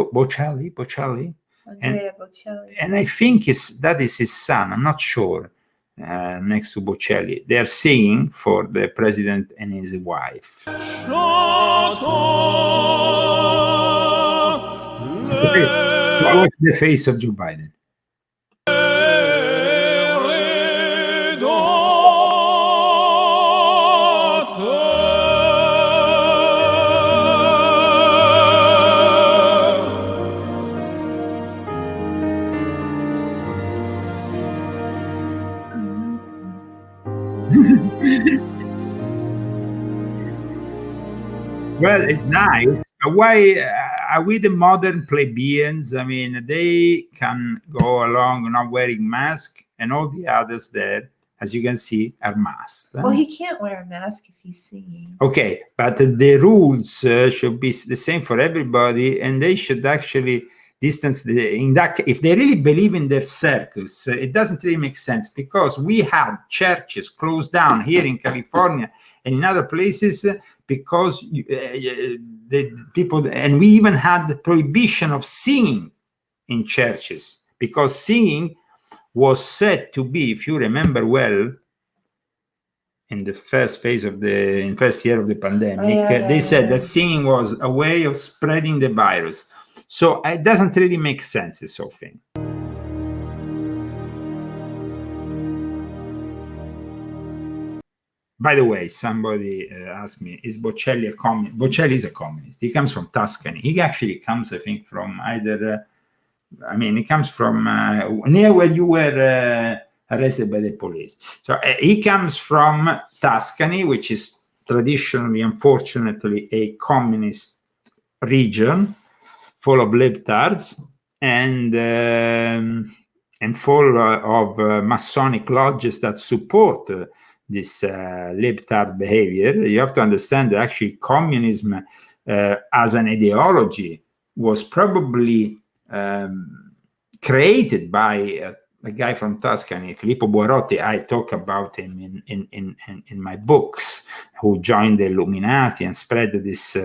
Andrea Bocelli. And I think that is his son. I'm not sure. Next to Bocelli. They are singing for the president and his wife. Watch the face of Joe Biden. Well, it's nice. Why are we the modern plebeians? They can go along not wearing masks, and all the others there, as you can see, are masked. Well, he can't wear a mask if he's singing. Okay, but the rules should be the same for everybody, and they should actually distance if they really believe in their circus. It doesn't really make sense, because we have churches closed down here in California and in other places because the people, and we even had the prohibition of singing in churches, because singing was said to be, if you remember well, in the first phase of first year of the pandemic, they said that singing was a way of spreading the virus. So it doesn't really make sense, this whole thing. By the way, somebody asked me, is Bocelli a communist? Bocelli is a communist. He comes from Tuscany. He actually comes, I think, from either, he comes from near where you were arrested by the police. So he comes from Tuscany, which is traditionally, unfortunately, a communist region, full of libtards and full of Masonic lodges that support this libtard behavior. You have to understand that actually communism as an ideology was probably created by a guy from Tuscany, Filippo Buonotti. I talk about him in my books, who joined the Illuminati and spread this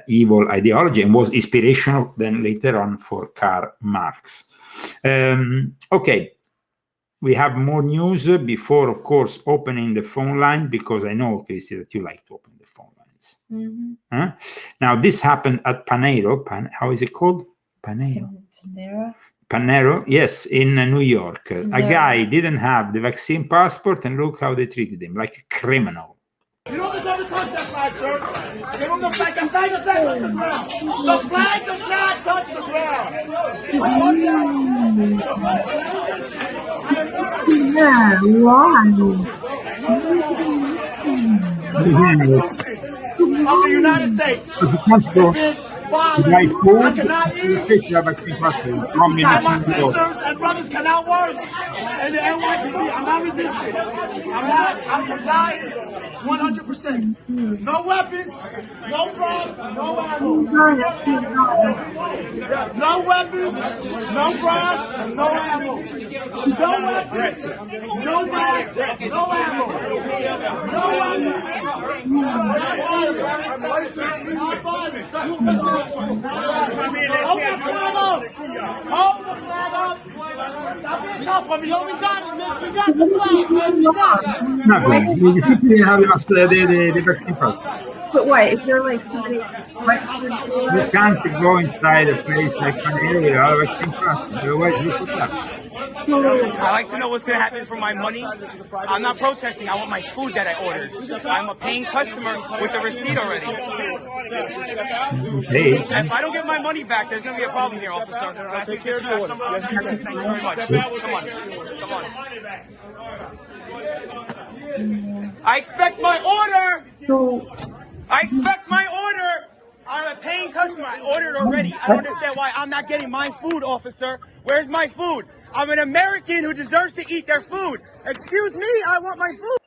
evil ideology and was inspirational then later on for Karl Marx. Okay, we have more news before, of course, opening the phone line, because I know, Christy, that you like to open the phone lines. Huh? Now, this happened at Panero. How is it called? Panero, yes, in New York. Panero. A guy didn't have the vaccine passport, and look how they treated him, like a criminal. You don't deserve to touch that flag, sir. Give him the flag. The flag does not touch the ground. The flag does not touch the ground. Of the United States. My violent. food, I cannot eat. And my sisters and brothers cannot work. And the NYPD, I'm not resisting. I'm complying 100%. No weapons, no bras, no ammo. Yes, no weapons, no bras, no ammo. No weapons, no bras, no ammo. No weapons. Not violent. Hold the flag up. Hold the flag up. Stop being tough on me. Yo, we got it, miss. We got the flag, miss. We got it. Nothing. You simply have the vaccine pass. But what if you're like somebody? You can't go inside a place like CANALE without a vaccine pass. Otherwise, you put up. I like to know what's going to happen for my money. I'm not protesting. I want my food that I ordered. I'm a paying customer with the receipt already. Hey. And if I don't get my money back, there's going to be a problem here, officer. Can I please get you guys some Thank you very much. Come on. Come on. I expect my order! I expect my order! I'm a paying customer. I ordered already. I don't understand why I'm not getting my food, officer. Where's my food? I'm an American who deserves to eat their food. Excuse me, I want my food.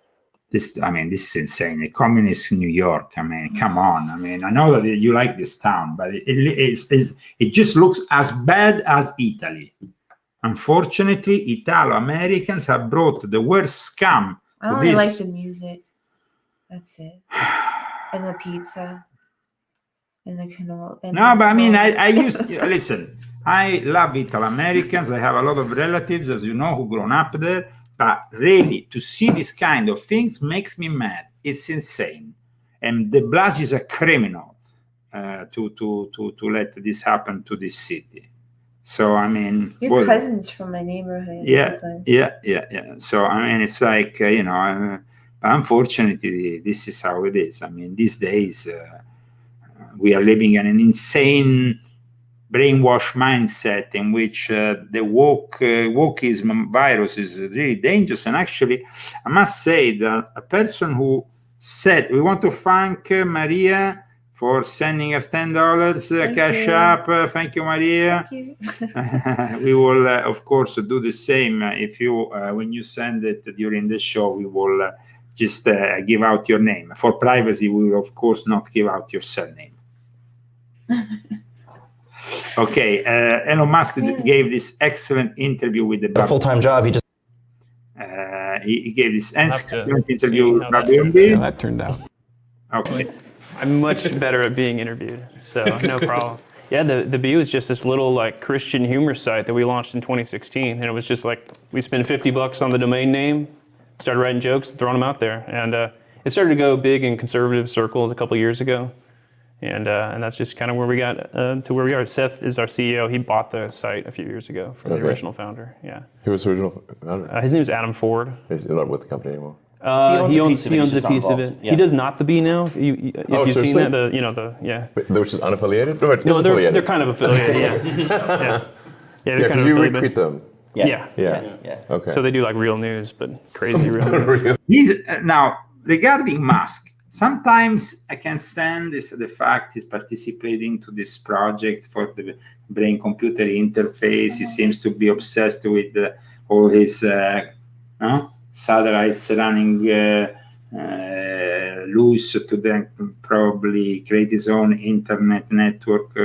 This is insane. A communist New York. I mean, come on. I mean, I know that you like this town, but it just looks as bad as Italy. Unfortunately, Italo-Americans have brought the worst scum. I only like the music. That's it. And the pizza. And the canola. No, but I mean, I used listen. I love Italo-Americans. I have a lot of relatives, as you know, who grown up there. But really, to see this kind of things makes me mad. It's insane. And de Blasio is a criminal to let this happen to this city. So, I mean... Your cousin's from my neighborhood. Yeah. So, I mean, it's like, unfortunately, this is how it is. I mean, these days, we are living in an insane brainwash mindset in which the wokeism virus is really dangerous. And actually, I must say that a person who said, we want to thank Maria for sending us $10 cash app. Thank you, Maria. Thank you. We will, of course, do the same. If you, when you send it during the show, we will just give out your name. For privacy, we will, of course, not give out your surname. Okay, Elon Musk gave this excellent interview with the full-time job. He just he gave this excellent interview with Babylon. See how that turned out. Okay, I'm much better at being interviewed, so no problem. Yeah, the BU is just this little like Christian humor site that we launched in 2016, and it was just like we spent $50 on the domain name, started writing jokes, and throwing them out there, and it started to go big in conservative circles a couple years ago. And that's just kind of where we got to where we are. Seth is our CEO. He bought the site a few years ago from the original founder. Yeah. Who was the original founder? His name is Adam Ford. He's not with the company anymore. He owns a piece of it. Yeah. He does not the B now. If you've seen that, yeah. Which is unaffiliated? No, they're kind of affiliated. Yeah. Yeah, because you retweet them. Yeah. Okay. So they do like real news, but crazy real news. Now, regarding Musk, sometimes I can stand the fact he's participating to this project for the brain-computer interface. He seems to be obsessed with all his satellites running loose to then probably create his own internet network,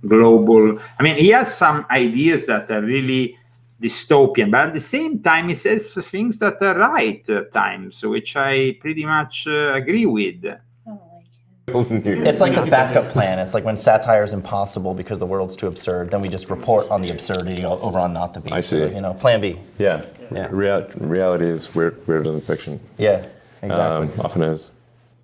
global. I mean, he has some ideas that are really dystopian, but at the same time, he says things that are right at times, which I pretty much agree with. It's like a backup plan. It's like when satire is impossible because the world's too absurd, then we just report on the absurdity over on not to be. I see. So, plan B. Yeah. Reality is weirder than fiction. Yeah, exactly. Often is.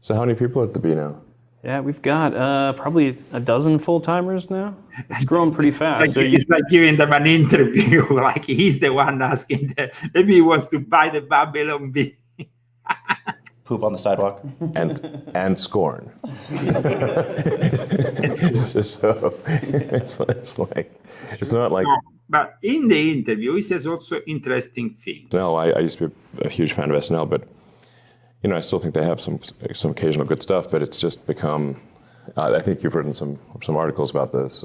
So how many people at the B now? Yeah, we've got probably a dozen full-timers now. It's growing pretty fast. It's like giving them an interview, like he's the one asking them. Maybe he wants to buy the Babylon Bee. Poop on the sidewalk. And scorn. It's not like... But in the interview, he says also interesting things. No, I used to be a huge fan of SNL, but I still think they have some occasional good stuff, but it's just become I think you've written some articles about this.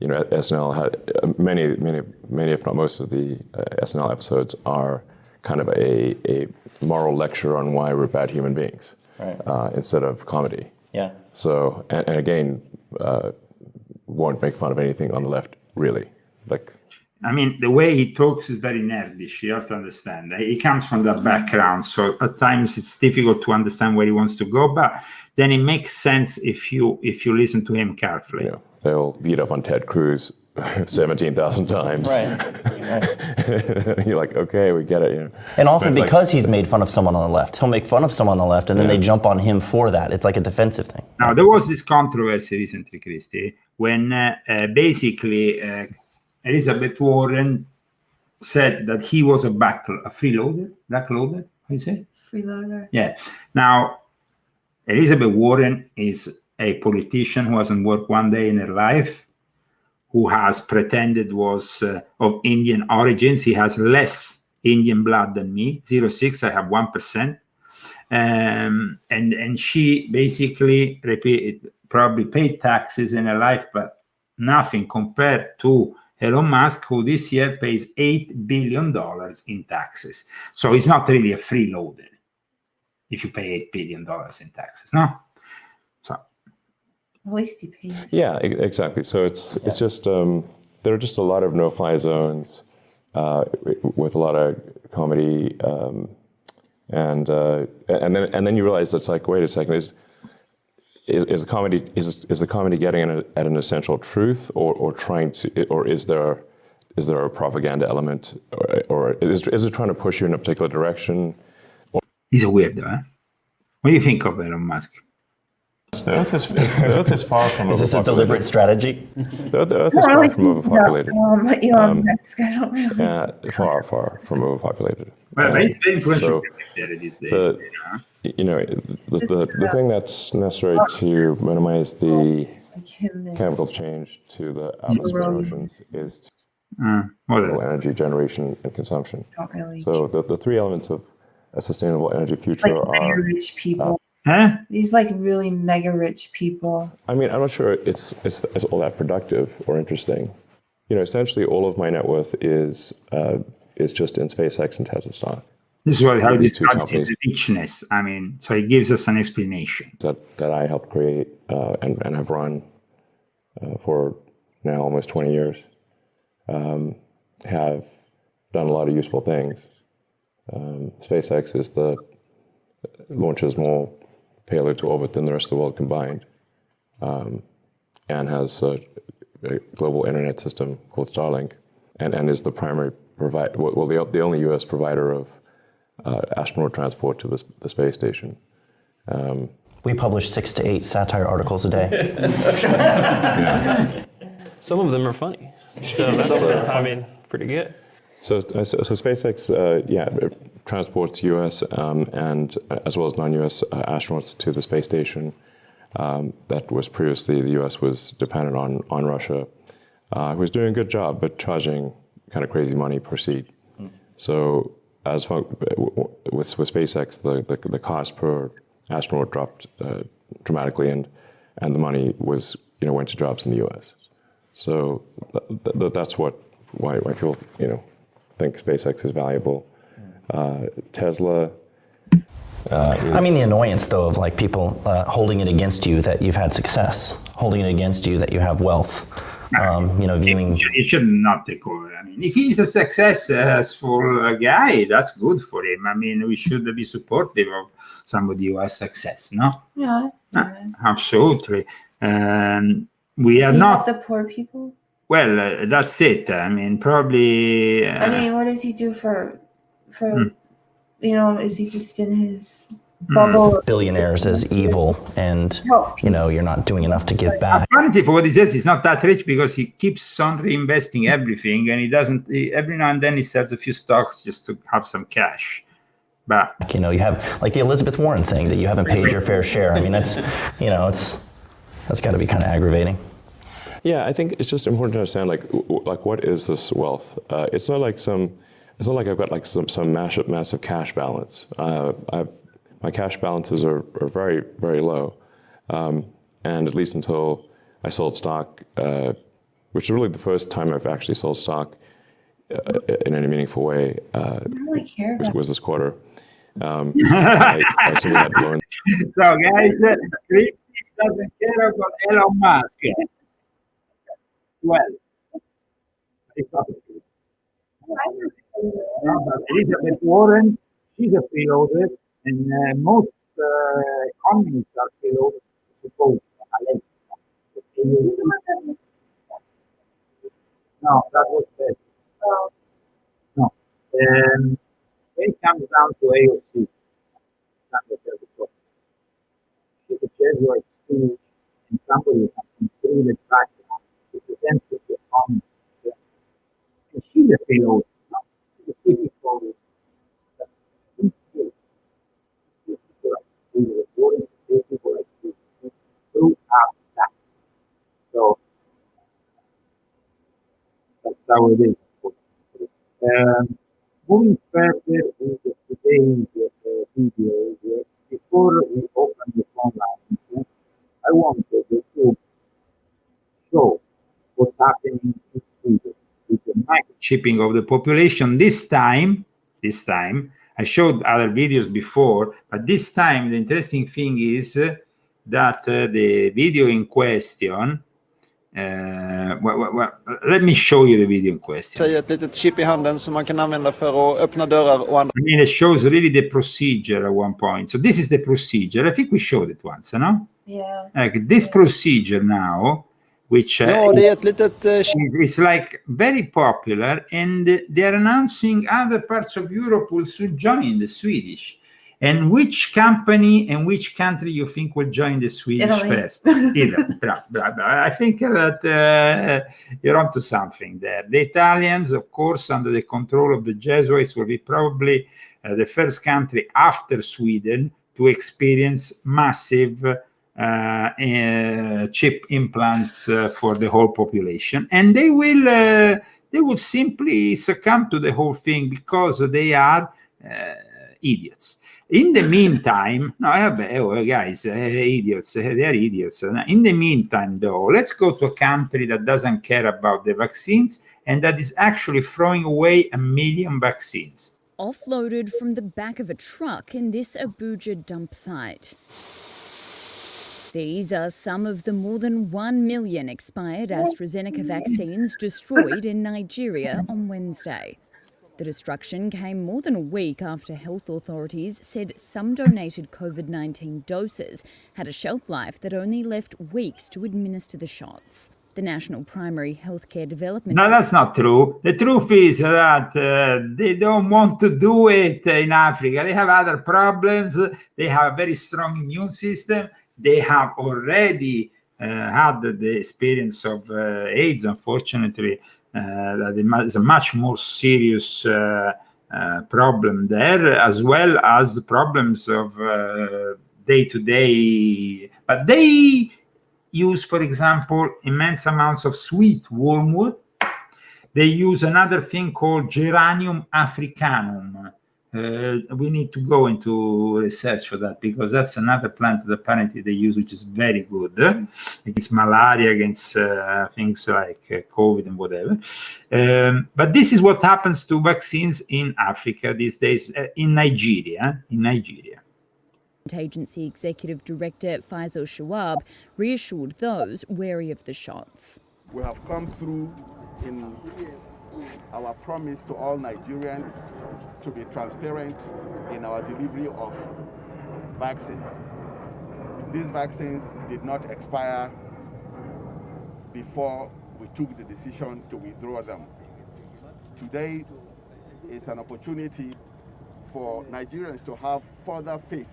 SNL had many, if not most of the SNL episodes are kind of a moral lecture on why we're bad human beings, right. Instead of comedy. Yeah. So, and again, won't make fun of anything on the left, really. I mean, the way he talks is very nerdish. You have to understand. He comes from that background, so at times it's difficult to understand where he wants to go. But then it makes sense if you listen to him carefully. Yeah, they'll beat up on Ted Cruz 17,000 times. Right. You're like, okay, we get it. And often because he's made fun of someone on the left, he'll make fun of someone on the left, and then they jump on him for that. It's like a defensive thing. Now, there was this controversy recently, Christy, when basically Elizabeth Warren said that he was a freeloader. Blackloader, how you say? Freeloader. Yeah. Now, Elizabeth Warren is a politician who hasn't worked one day in her life, who has pretended was of Indian origins. He has less Indian blood than me, 0.6, I have 1%. And she basically probably paid taxes in her life, but nothing compared to Elon Musk, who this year pays $8 billion in taxes. So he's not really a freeloader if you pay $8 billion in taxes, no? So at least he pays. Yeah, exactly. So it's just there are just a lot of no-fly zones with a lot of comedy, and then you realize that's like, wait a second, is the comedy getting at an essential truth, or trying to, or is there a propaganda element, or is it trying to push you in a particular direction? He's a weirdo, huh? What do you think of Elon Musk? The Earth is far from overpopulated. Is this a deliberate strategy? The Earth is far from overpopulated. Elon Musk, I don't really. Yeah, far from overpopulated. Well, it's very influential these days. The thing that's necessary to minimize the chemical change to the atmosphere and oceans is energy generation and consumption. So the three elements of a sustainable energy future are rich people. These like really mega rich people. I mean, I'm not sure it's all that productive or interesting. Essentially, all of my net worth is just in SpaceX and Tesla stock. This is how this is richness. I mean, so it gives us an explanation that I helped create and have run for now almost 20 years. Have done a lot of useful things. SpaceX launches more payload to orbit than the rest of the world combined, and has a global internet system called Starlink, and is the primary provider, the only U.S. provider of astronaut transport to the space station. We publish 6 to 8 satire articles a day. Some of them are funny. So that's, pretty good. So SpaceX, it transports U.S. And as well as non-U.S. Astronauts to the space station. That was previously the U.S. was dependent on Russia, who was doing a good job, but charging kind of crazy money per seat. So with SpaceX, the cost per astronaut dropped dramatically, and the money was went to jobs in the U.S. So that's why people think SpaceX is valuable. Tesla. The annoyance though of like people holding it against you that you've had success, holding it against you that you have wealth. Viewing. It should not take over. I mean, if he's a successful guy, that's good for him. I mean, we should be supportive of somebody who has success, no? Yeah. Absolutely. We are not the poor people. Well, that's it. I mean, probably. What does he do for? Is he just in his bubble? Billionaires as evil, and you're not doing enough to give back. Apparently, for what he says, he's not that rich because he keeps on reinvesting everything, and he doesn't. Every now and then, he sells a few stocks just to have some cash. But you have like the Elizabeth Warren thing that you haven't paid your fair share. I mean, that's that's got to be kind of aggravating. Yeah, I think it's just important to understand like what is this wealth? It's not like I've got like some massive cash balance. My cash balances are very, very low. And at least until I sold stock, which is really the first time I've actually sold stock in any meaningful way, really care which about was this quarter. I simply had to learn. So, guys, Christy doesn't care about Elon Musk. Well, it's not true. No, but Elizabeth Warren, she's a freeloader, and most economists are freeloaders, suppose. No, that was bad. No. When it comes down to AOC, she's a Jesuit school, and somebody who comes through the background who pretends to be a communist. And she's a freeloader. She's a typical so that's how it is. Moving further with today's video, before we open the phone lines, I wanted to show what's happening in Sweden with the microchipping of the population. This time, I showed other videos before, but this time the interesting thing is that the video in question, let me show you the video in question. Ett litet chip i handen som man kan använda för att öppna dörrar och andra. I mean, it shows really the procedure at one point. So this is the procedure. I think we showed it once, no? Yeah. Like this procedure now, which Ja, det är ett litet it's like very popular, and they are announcing other parts of Europe will soon join the Swedish. And which company and which country you think will join the Swedish Italy. first? Italy. I think that you're onto something there. The Italians, of course, under the control of the Jesuits, will be probably the first country after Sweden to experience massive chip implants for the whole population, and they will simply succumb to the whole thing because they are idiots. In the meantime, guys, idiots, they are idiots. In the meantime, though, let's go to a country that doesn't care about the vaccines and that is actually throwing away 1 million vaccines. Offloaded from the back of a truck in this Abuja dump site. These are some of the more than 1 million expired AstraZeneca vaccines destroyed in Nigeria on Wednesday. The destruction came more than a week after health authorities said some donated COVID-19 doses had a shelf life that only left weeks to administer the shots. The National Primary Healthcare Development... No, that's not true. The truth is that they don't want to do it in Africa. They have other problems. They have a very strong immune system. They have already had the experience of AIDS, unfortunately. That is a much more serious problem there, as well as problems of day-to-day. But they use, for example, immense amounts of sweet wormwood. They use another thing called Geranium africanum. We need to go into research for that because that's another plant that apparently they use, which is very good against malaria, against things like COVID and whatever. But this is what happens to vaccines in Africa these days, in Nigeria. Agency Executive Director Faisal Shawab reassured those wary of the shots. We have come through in our promise to all Nigerians to be transparent in our delivery of vaccines. These vaccines did not expire before we took the decision to withdraw them. Today is an opportunity for Nigerians to have further faith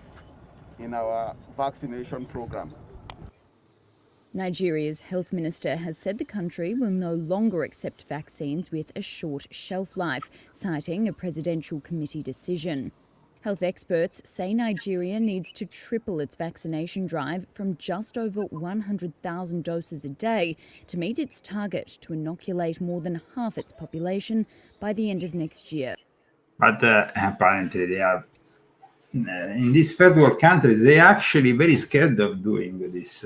in our vaccination program. Nigeria's health minister has said the country will no longer accept vaccines with a short shelf life, citing a presidential committee decision. Health experts say Nigeria needs to triple its vaccination drive from just over 100,000 doses a day to meet its target to inoculate more than half its population by the end of next year. But apparently they are in these third world countries, they actually very scared of doing this,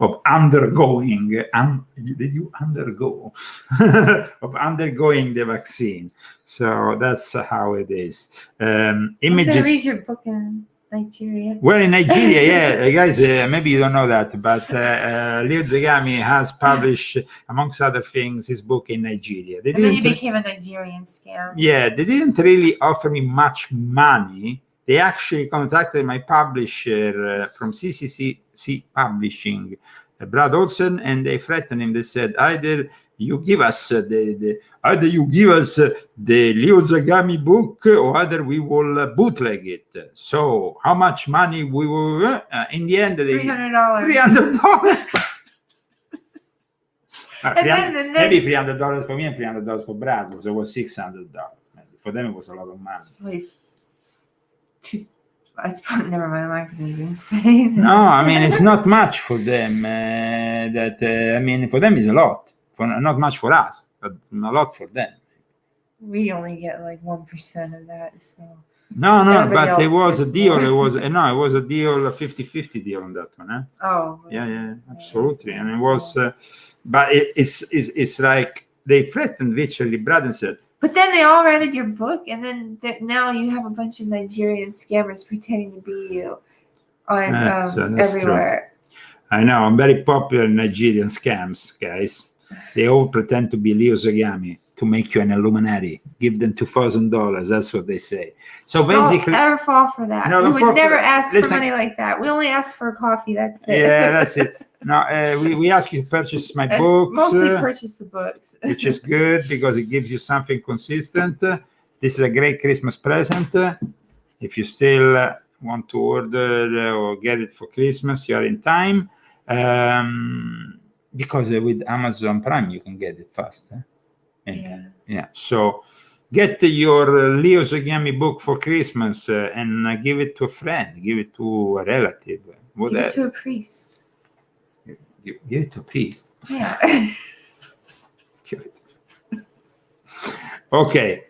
of undergoing. Did you undergo? Of undergoing the vaccine. So that's how it is. Images. Read your book in Nigeria. Well, in Nigeria, yeah, guys, maybe you don't know that, but Leo Zagami has published, amongst other things, his book in Nigeria. And then you became a Nigerian scam. Yeah, they didn't really offer me much money. They actually contacted my publisher from CCC Publishing, Brad Olsen, and they threatened him. They said, either you give us the Leo Zagami book, or either we will bootleg it. So how much money we will? In the end, $300. $300. Maybe $300 for me and $300 for Brad, because it was $600. For them, it was a lot of money. Never mind, I'm not going to say that. No, I mean, it's not much for them. For them, it's a lot. Not much for us, but a lot for them. We only get like 1% of that. So No, but it was a deal. It was a deal, a 50-50 deal on that one. Eh? Oh. Yeah, absolutely. And it was, but it's like they threatened virtually Brad and said. But then they all read your book, and then now you have a bunch of Nigerian scammers pretending to be you on everywhere. True. I know. I'm very popular in Nigerian scams, guys. They all pretend to be Leo Zagami to make you an Illuminati. Give them $2,000. That's what they say. So basically, don't ever fall for that. No, we would never ask for money like that. We only ask for coffee. That's it. Yeah, that's it. No, we ask you to purchase my books. Mostly purchase the books, which is good because it gives you something consistent. This is a great Christmas present. If you still want to order or get it for Christmas, you are in time. Because with Amazon Prime, you can get it fast. Yeah. So get your Leo Zagami book for Christmas and give it to a friend, give it to a relative, whatever. Give it to a priest. Give it to a priest. Yeah. Okay.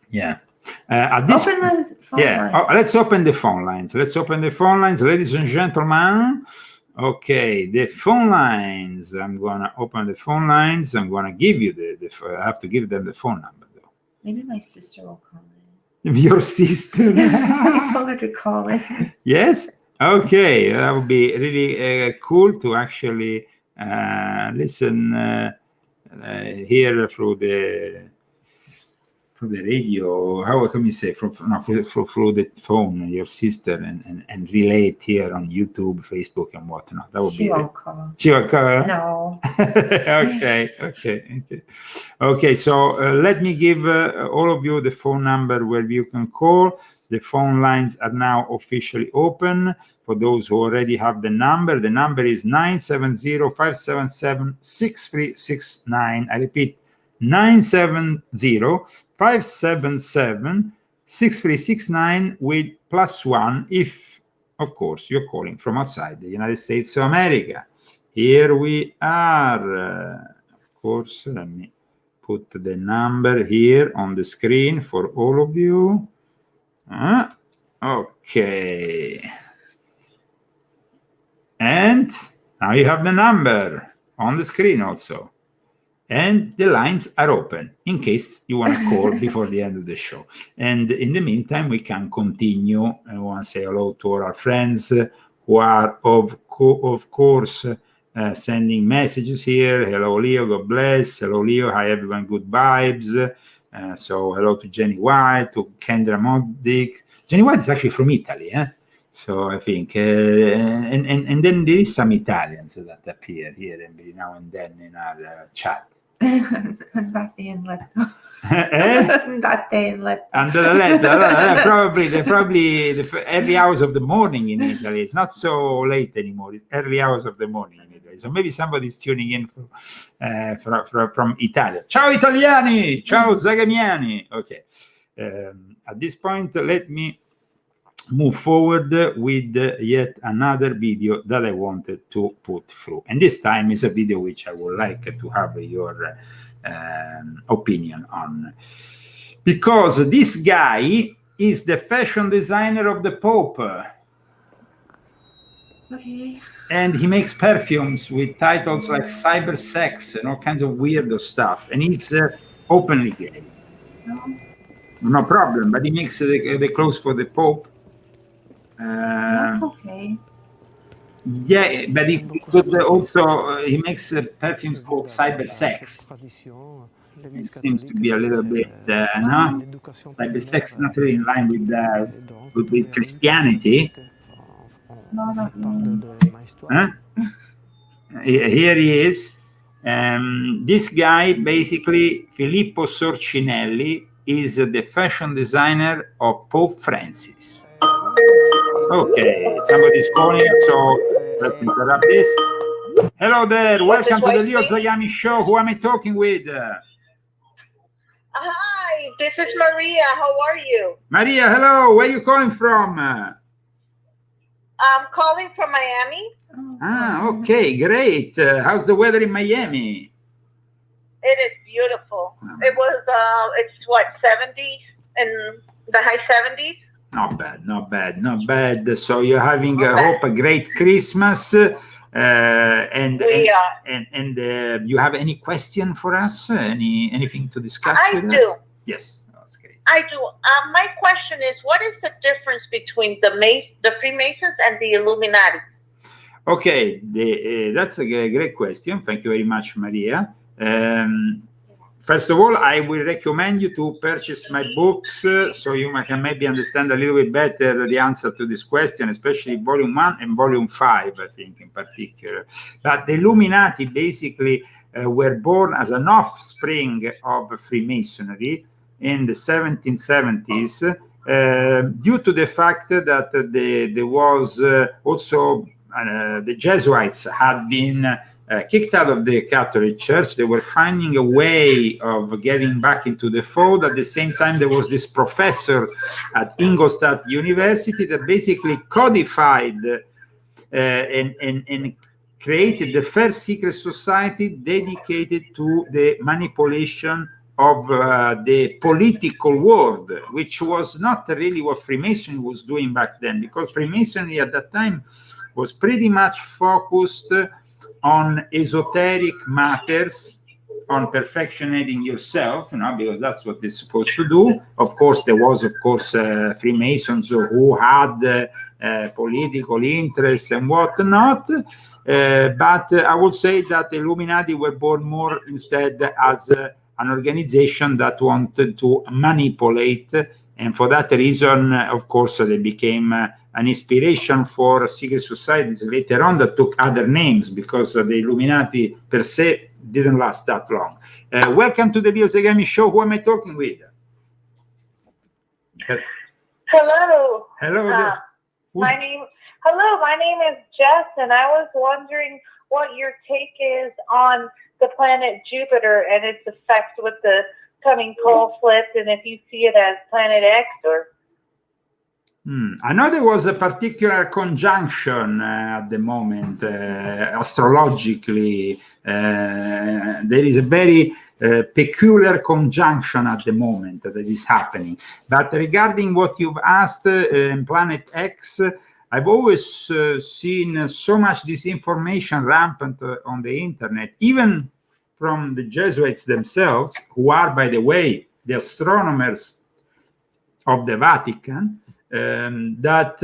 Yeah. Open the phone lines. Let's open the phone lines. Ladies and gentlemen. Okay, the phone lines. I'm gonna open the phone lines. I'm gonna give you I have to give them the phone number though. Maybe my sister will call in. Your sister? I told her to call in. Yes. Okay, that would be really cool to actually listen here through the radio. How can we say through the phone, your sister, and relate here on YouTube, Facebook, and whatnot. That would she won't call. She won't call. No. Okay. So let me give all of you the phone number where you can call. The phone lines are now officially open. For those who already have the number is 970-577-6369. I repeat, 970-577-6369 with +1 if, of course, you're calling from outside the United States of America. Here we are. Of course, let me put the number here on the screen for all of you. Okay. And now you have the number on the screen also. And the lines are open in case you want to call before the end of the show. And in the meantime, we can continue. I want to say hello to all our friends who are, of course, sending messages here. Hello, Leo. God bless. Hello, Leo. Hi, everyone. Good vibes. So hello to Jenny White, to Kendra Modic. Jenny White is actually from Italy. So I think, and then there is some Italians that appear here every now and then in our chat. Andate in letto. Under the letter. Probably the early hours of the morning in Italy. It's not so late anymore. It's early hours of the morning in Italy. So maybe somebody's tuning in from Italy. Ciao Italiani! Ciao Zagamiani! Okay. At this point, let me move forward with yet another video that I wanted to put through. And this time is a video which I would like to have your opinion on. because this guy is the fashion designer of the Pope. Okay. And he makes perfumes with titles like cyber sex and all kinds of weirdo stuff. And he's openly gay. No problem, but he makes the clothes for the Pope. That's okay. Yeah, but he could also, he makes perfumes called cyber sex. It seems to be a little bit, no? Cyber sex is not really in line with Christianity. Huh? Here he is. This guy, basically, Filippo Sorcinelli, is the fashion designer of Pope Francis. Okay, somebody's calling, so let's interrupt this. Hello there, welcome to the Leo Zagami show. Who am I talking with? Hi, this is Maria. How are you? Maria, hello. Where are you calling from? I'm calling from Miami. Ah, okay, great. How's the weather in Miami? It is beautiful. It was, it's what, 70s, in the high 70s? Not bad, not bad, not bad. So you're having, I hope, a great Christmas. And you have any question for us? Anything to discuss with us? I do. Yes. I do. My question is, what is the difference between the Freemasons and the Illuminati? Okay, that's a great question. Thank you very much, Maria. First of all, I will recommend you to purchase my books so you can maybe understand a little bit better the answer to this question, especially Volume 1 and Volume 5, I think, in particular. But the Illuminati basically were born as an offspring of Freemasonry in the 1770s due to the fact that there was also the Jesuits had been kicked out of the Catholic Church. They were finding a way of getting back into the fold. At the same time, there was this professor at Ingolstadt University that basically codified and created the first secret society dedicated to the manipulation of the political world, which was not really what Freemasonry was doing back then, because Freemasonry at that time was pretty much focused on esoteric matters, on perfectionating yourself, because that's what they're supposed to do. Of course, there was, Freemasons who had political interests and whatnot, but I would say that the Illuminati were born more instead as an organization that wanted to manipulate, and for that reason, of course, they became an inspiration for secret societies later on that took other names, because the Illuminati per se didn't last that long. Welcome to the Leo Zagami show. Who am I talking with? Hello. Hello. My name is Jess, and I was wondering what your take is on the planet Jupiter and its effect with the coming pole flip, and if you see it as Planet X or... I know there was a particular conjunction at the moment, astrologically. There is a very peculiar conjunction at the moment that is happening. But regarding what you've asked in Planet X, I've always seen so much disinformation rampant on the internet, even from the Jesuits themselves, who are, by the way, the astronomers of the Vatican, that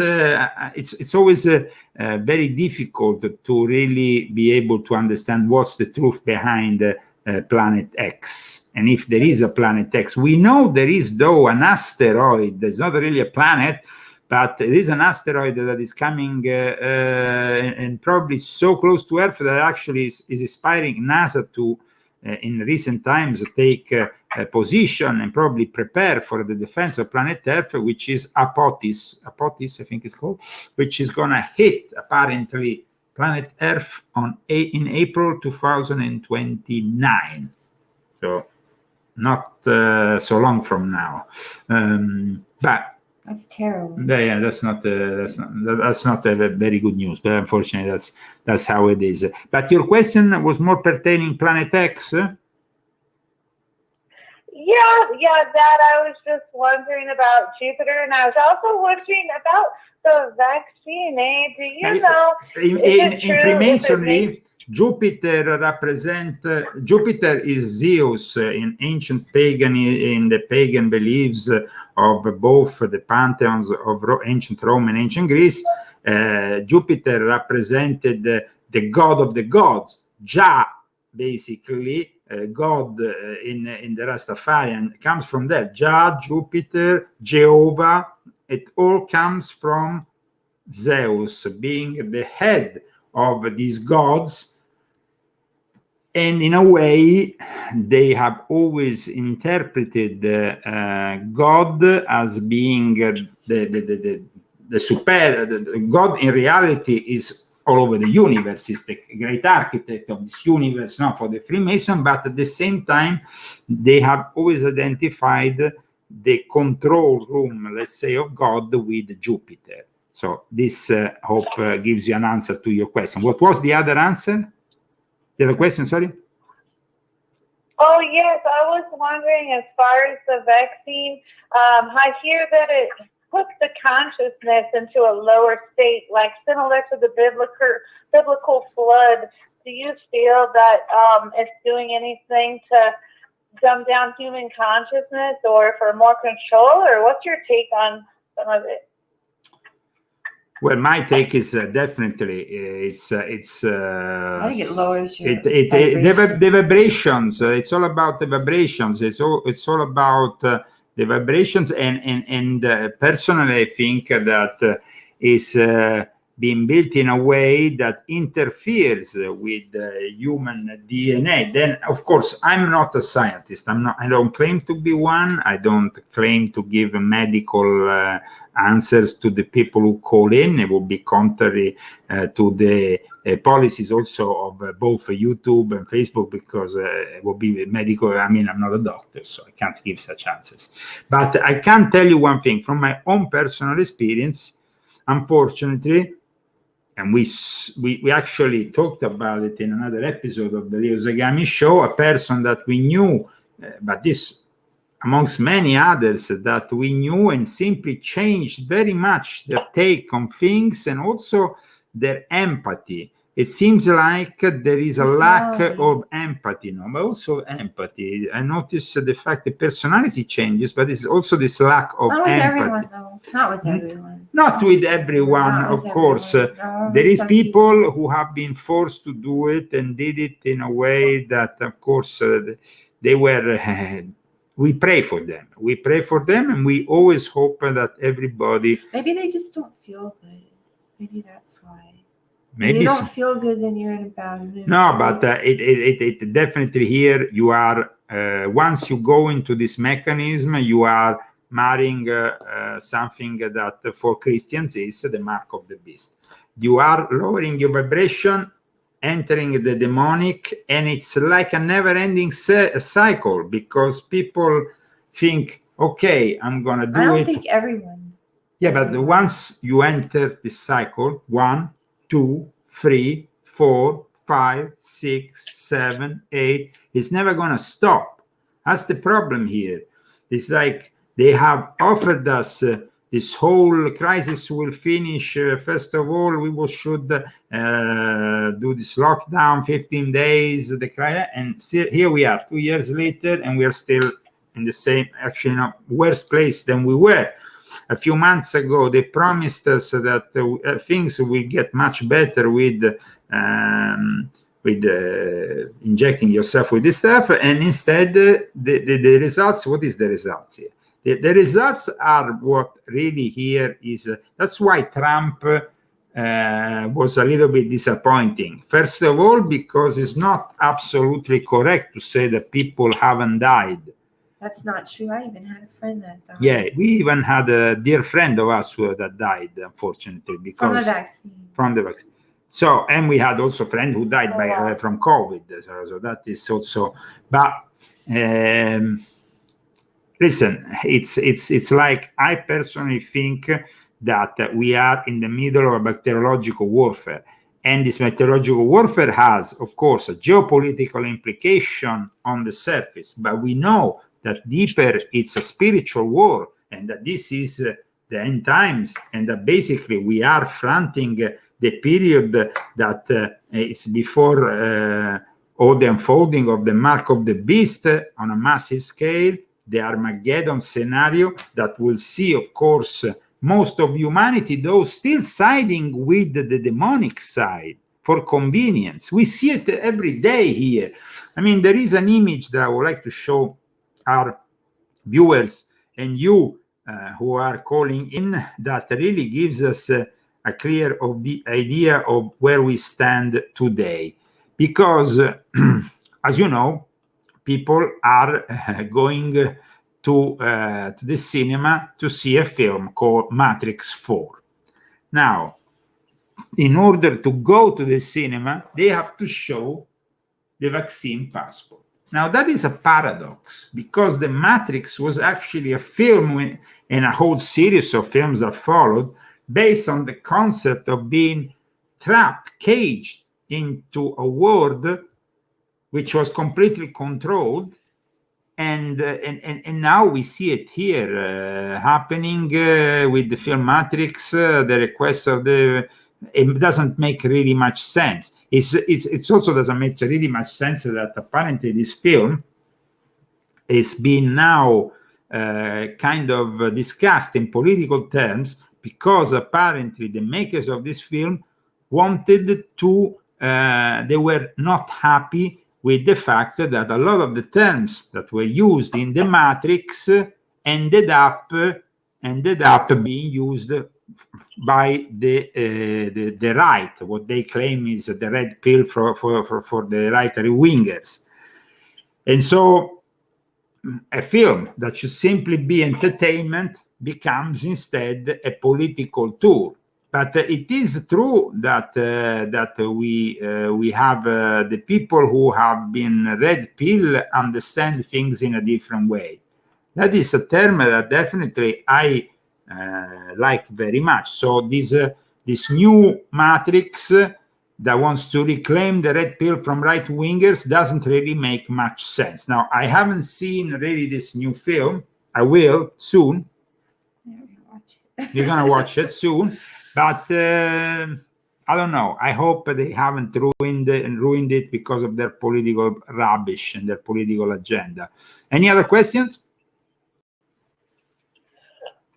it's always very difficult to really be able to understand what's the truth behind Planet X. And if there is a Planet X, we know there is, though, an asteroid. There's not really a planet, but it is an asteroid that is coming and probably so close to Earth that actually is inspiring NASA to, in recent times, take a position and probably prepare for the defense of planet Earth, which is Apophis, I think it's called, which is going to hit, apparently, planet Earth in April 2029. So not so long from now. But that's terrible. Yeah, that's not a very good news. But unfortunately, that's how it is. But your question was more pertaining Planet X. Yeah, that I was just wondering about Jupiter, and I was also wondering about the vaccine. Do you know? In Freemasonry, Jupiter Jupiter is Zeus in ancient pagan, in the pagan beliefs of both the pantheons of ancient Rome and ancient Greece. Jupiter represented the god of the gods, Jah, basically. God in the Rastafarian comes from that. Jah, Jupiter, Jehovah, it all comes from Zeus being the head of these gods. And in a way, they have always interpreted God as being the super. God in reality is all over the universe. Is the great architect of this universe, not for the Freemason, but at the same time, they have always identified the control room, let's say, of God with Jupiter. So this, hope, gives you an answer to your question. What was the other answer? The other question, sorry? Oh, yes, I was wondering, as far as the vaccine, I hear that it puts the consciousness into a lower state, like similar to the biblical flood. Do you feel that it's doing anything to dumb down human consciousness or for more control, or what's your take on some of it? Well, my take is definitely it's. I think it lowers your the vibrations. It's all about the vibrations. It's all about the vibrations, and personally, I think that is being built in a way that interferes with human DNA. Then, of course, I'm not a scientist. I don't claim to be one. I don't claim to give medical answers to the people who call in. It would be contrary to the policies also of both YouTube and Facebook, because it would be medical. I mean, I'm not a doctor, so I can't give such answers. But I can tell you one thing from my own personal experience. Unfortunately, and we actually talked about it in another episode of the Leo Zagami show, a person that we knew, but this amongst many others that we knew, and simply changed very much their take on things and also their empathy. It seems like there is a lack of empathy, no, but also empathy. I notice the fact that personality changes, but it's also this lack of not with empathy. Everyone, though. Not with everyone. Not with everyone, of course. There is people who have been forced to do it and did it in a way that, of course, they were. We pray for them. We pray for them, and we always hope that everybody. Maybe they just don't feel good. Maybe that's why. Maybe you don't feel good, then you're in a bad mood. No, but it definitely here you are. Once you go into this mechanism, you are marrying something that for Christians is the mark of the beast. You are lowering your vibration, entering the demonic, and it's like a never-ending cycle, because people think, okay, I'm gonna do it. I don't think everyone. Yeah, but once you enter this cycle, 1, 2, 3, 4, 5, 6, 7, 8, it's never going to stop. That's the problem here. It's like they have offered us this whole crisis will finish. First of all, we should do this lockdown, 15 days, and here we are 2 years later, and we are still in the same, actually, worse place than we were. A few months ago, they promised us that things will get much better with injecting yourself with this stuff, and instead, the results. What is the results here? The results are what really here is. That's why Trump was a little bit disappointing. First of all, because it's not absolutely correct to say that people haven't died. That's not true. I even had a friend that died. Yeah, we even had a dear friend of us that died, unfortunately, because from the vaccine. So, and we had also a friend who died from COVID. So that is also. But listen, it's like I personally think that we are in the middle of a bacteriological warfare. And this bacteriological warfare has, of course, a geopolitical implication on the surface, but we know that deeper it's a spiritual war, and that this is the end times, and that basically we are fronting the period that is before all the unfolding of the mark of the beast on a massive scale, the Armageddon scenario that will see, of course, most of humanity, though still siding with the demonic side for convenience. We see it every day here. I mean, there is an image that I would like to show our viewers and you who are calling in that really gives us a clear idea of where we stand today. Because, as you know, people are going to the cinema to see a film called Matrix 4. Now, in order to go to the cinema, they have to show the vaccine passport. Now, that is a paradox, because the Matrix was actually a film and a whole series of films that followed based on the concept of being trapped, caged into a world which was completely controlled. And now we see it here happening with the film Matrix, the request of the... It doesn't make really much sense. It also doesn't make really much sense that apparently this film is being now kind of discussed in political terms, because apparently the makers of this film wanted to, they were not happy with the fact that a lot of the terms that were used in the Matrix ended up being used by the right, what they claim is the red pill for the right-wing wingers. And so a film that should simply be entertainment becomes instead a political tool. But it is true that we have the people who have been red pill understand things in a different way. That is a term that definitely I like very much. So this new Matrix that wants to reclaim the red pill from right-wingers doesn't really make much sense. Now, I haven't seen really this new film. I will soon. You're going to watch it soon. But I don't know. I hope they haven't ruined it because of their political rubbish and their political agenda. Any other questions?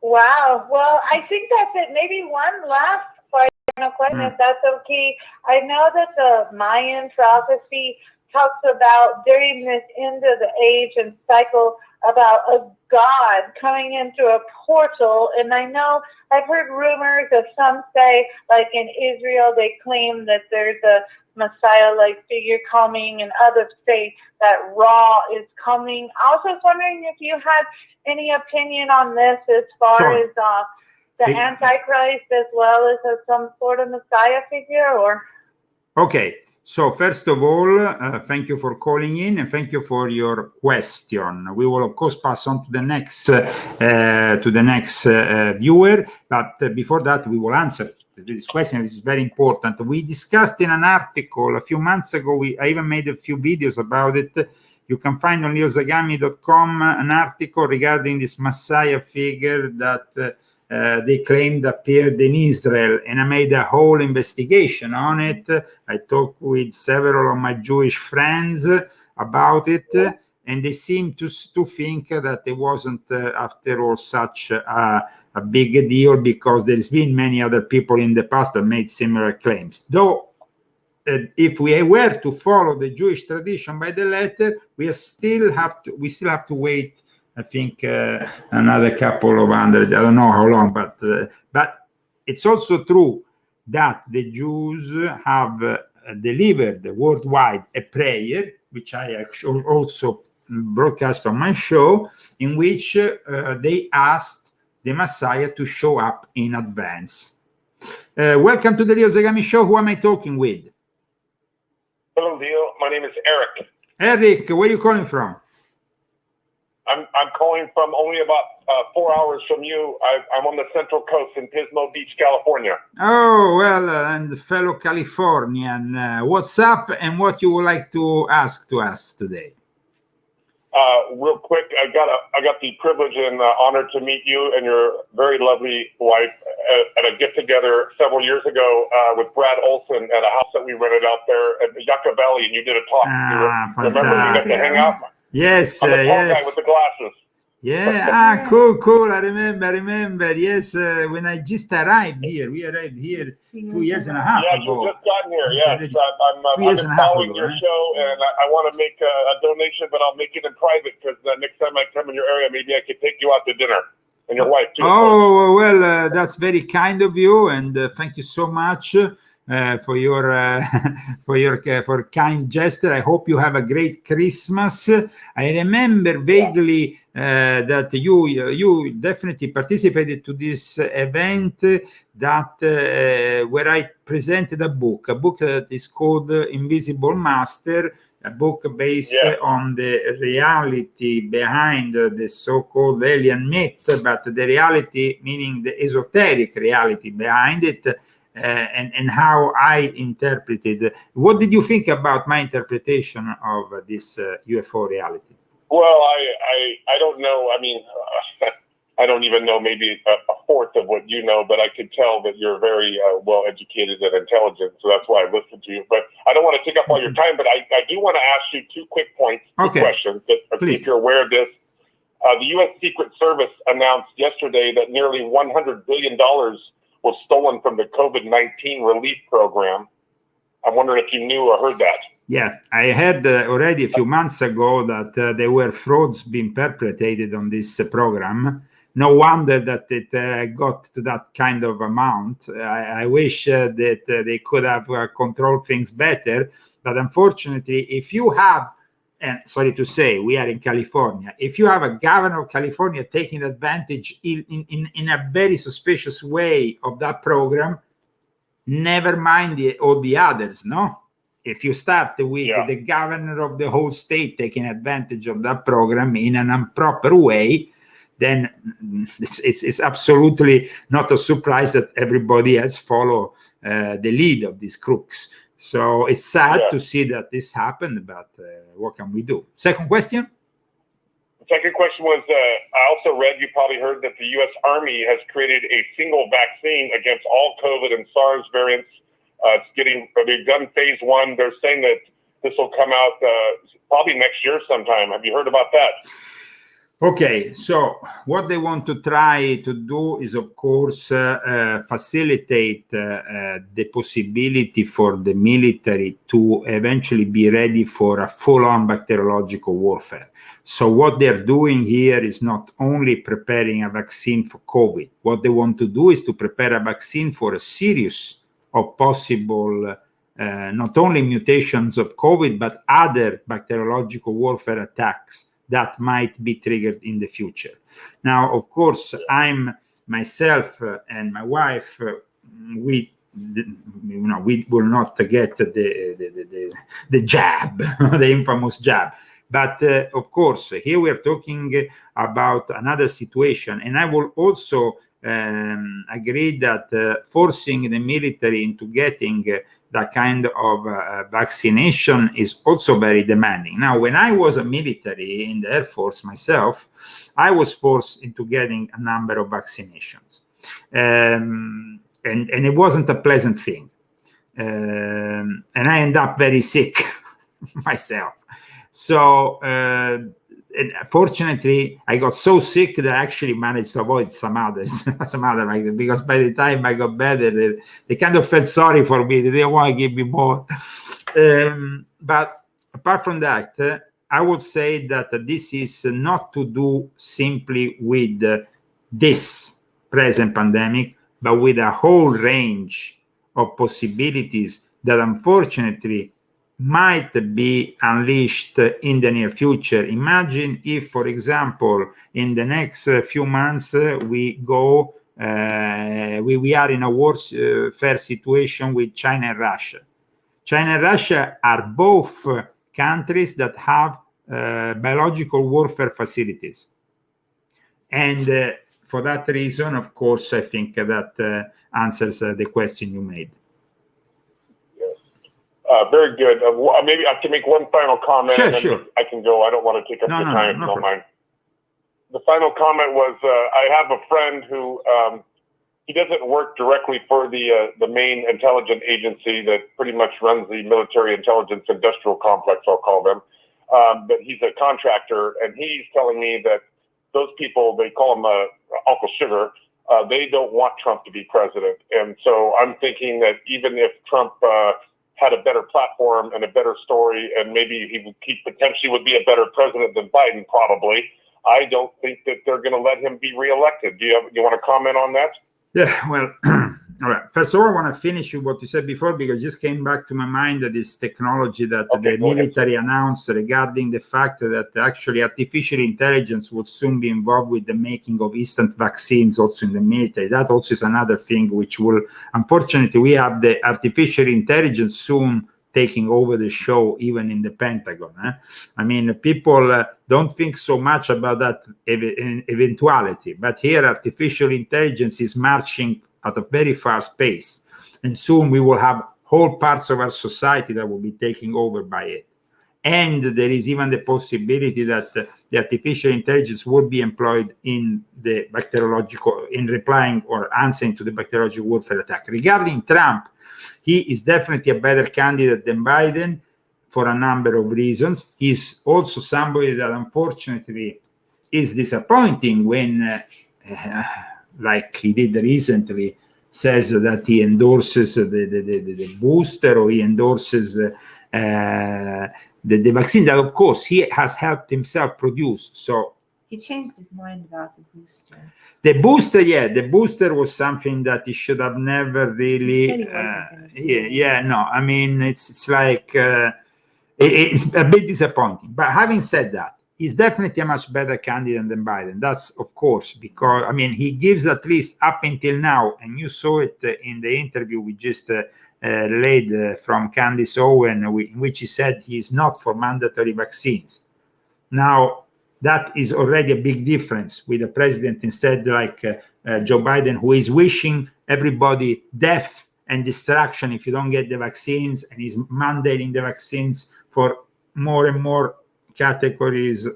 Wow. Well, I think that's it. Maybe one last final question, if that's okay. I know that the Mayan prophecy talks about during this end of the age and cycle about a god coming into a portal. And I know I've heard rumors of some say, like in Israel, they claim that there's a Messiah-like figure coming, and others say that Ra is coming. I was just wondering if you had any opinion on this as far as the Antichrist, as well as some sort of Messiah figure, or? Okay. So first of all, thank you for calling in, and thank you for your question. We will of course pass on to the next viewer, but before that, we will answer this question. This is very important. We discussed in an article a few months ago. I even made a few videos about it. You can find on leozagami.com an article regarding this Messiah figure that they claimed appeared in Israel, and I made a whole investigation on it. I talked with several of my Jewish friends about it, and they seem to think that it wasn't, after all, such a big deal, because there's been many other people in the past that made similar claims. Though, if we were to follow the Jewish tradition by the letter, we still have to wait. I think another couple of hundred, I don't know how long, but it's also true that the Jews have delivered worldwide a prayer, which I actually also broadcast on my show, in which they asked the Messiah to show up in advance. Welcome to the Leo Zagami Show. Who am I talking with? Hello, Leo. My name is Eric. Eric, where are you calling from? I'm calling from only about 4 hours from you. I'm on the Central Coast in Pismo Beach, California. Oh, well, and fellow Californian, what's up and what you would like to ask to us today? real quick, I got the privilege and honor to meet you and your very lovely wife at a get together several years ago with Brad Olson at a house that we rented out there at the Yucca Valley, and you did a talk. You remember we got to hang out? Yes, I'm the tall yes. guy with the glasses. Yeah, cool. I remember. Yes, when I just arrived here, we arrived here 2 years and a half Yes, ago. you just gotten here. Yes, I've 2 years been and a half following ago, your huh? show, and I want to make a donation, but I'll make it in private because next time I come in your area, maybe I could take you out to dinner and your wife too. Oh well, that's very kind of you, and thank you so much for your for kind gesture. I hope you have a great Christmas. I remember vaguely that you definitely participated to this event that where I presented a book that is called Invisible Master, a book based on the reality behind the so-called alien myth, but the reality meaning the esoteric reality behind it, and how I interpreted. What did you think about my interpretation of this UFO reality? Well, I don't know. I mean, I don't even know maybe a fourth of what you know, but I could tell that you're very well educated and intelligent. So that's why I listened to you. But I don't want to take up all your time, but I do want to ask you two quick points, two questions, if you're aware of this. The U.S. Secret Service announced yesterday that nearly $100 billion was stolen from the COVID-19 relief program. I'm wondering if you knew or heard that. Yeah, I heard already a few months ago that there were frauds being perpetrated on this program. No wonder that it got to that kind of amount. I wish that they could have controlled things better. But unfortunately, if you have, and sorry to say, we are in California, if you have a governor of California taking advantage in a very suspicious way of that program, never mind all the others, no? If you start with the governor of the whole state taking advantage of that program in an improper way, then it's absolutely not a surprise that everybody else follow the lead of these crooks. So it's sad to see that this happened, but what can we do? Second question? The second question was, I also read, you probably heard that the U.S. Army has created a single vaccine against all COVID and SARS variants. They've done phase 1. They're saying that this will come out probably next year sometime. Have you heard about that? Okay, so what they want to try to do is, of course, facilitate the possibility for the military to eventually be ready for a full-on bacteriological warfare. So what they're doing here is not only preparing a vaccine for COVID. What they want to do is to prepare a vaccine for a series of possible not only mutations of COVID, but other bacteriological warfare attacks that might be triggered in the future. Now, of course, I'm myself and my wife, we will not get the jab, the infamous jab. But of course, here we are talking about another situation, and I will also agree that forcing the military into getting that kind of vaccination is also very demanding. Now, when I was a military in the Air Force myself, I was forced into getting a number of vaccinations. And it wasn't a pleasant thing. And I ended up very sick myself. So, fortunately, I got so sick that I actually managed to avoid some others, because by the time I got better, they kind of felt sorry for me. They didn't want to give me more. But apart from that, I would say that this is not to do simply with this present pandemic, but with a whole range of possibilities that unfortunately might be unleashed in the near future. Imagine if, for example, in the next few months, we are in a warfare situation with China and Russia. China and Russia are both countries that have biological warfare facilities. And for that reason, of course, I think that answers the question you made. Very good. Maybe I can make one final comment. Sure, and then sure. I can go. I don't want to take up your time if you don't mind. The final comment was I have a friend who he doesn't work directly for the main intelligence agency that pretty much runs the military intelligence industrial complex, I'll call them. But he's a contractor, and he's telling me that those people, they call him Uncle Sugar, they don't want Trump to be president. And so I'm thinking that even if Trump had a better platform and a better story, and maybe he potentially would be a better president than Biden, probably, I don't think that they're going to let him be reelected. Do you want to comment on that? Yeah, well, all right. First of all, I want to finish with what you said before, because it just came back to my mind that this technology that the military announced regarding the fact that actually artificial intelligence would soon be involved with the making of instant vaccines also in the military. That also is another thing which will, unfortunately, we have the artificial intelligence soon taking over the show, even in the Pentagon. I mean, people don't think so much about that eventuality, but here artificial intelligence is marching at a very fast pace, and soon we will have whole parts of our society that will be taken over by it. And there is even the possibility that the artificial intelligence will be employed in the bacteriological, in replying or answering to the bacteriological warfare attack. Regarding Trump, he is definitely a better candidate than Biden for a number of reasons. He's also somebody that unfortunately is disappointing when, like he did recently, says that he endorses the booster, or he endorses the vaccine that, of course, he has helped himself produce. So he changed his mind about the booster. The booster, the booster was something that he should have never really. He said he wasn't gonna do it. No, I mean it's like it's a bit disappointing. But having said that, he's definitely a much better candidate than Biden. That's of course, because I mean he gives, at least up until now, and you saw it in the interview we just relayed from Candace Owen, in which he said he is not for mandatory vaccines. Now, that is already a big difference with the president instead, like Joe Biden, who is wishing everybody death and destruction if you don't get the vaccines, and is mandating the vaccines for more and more categories,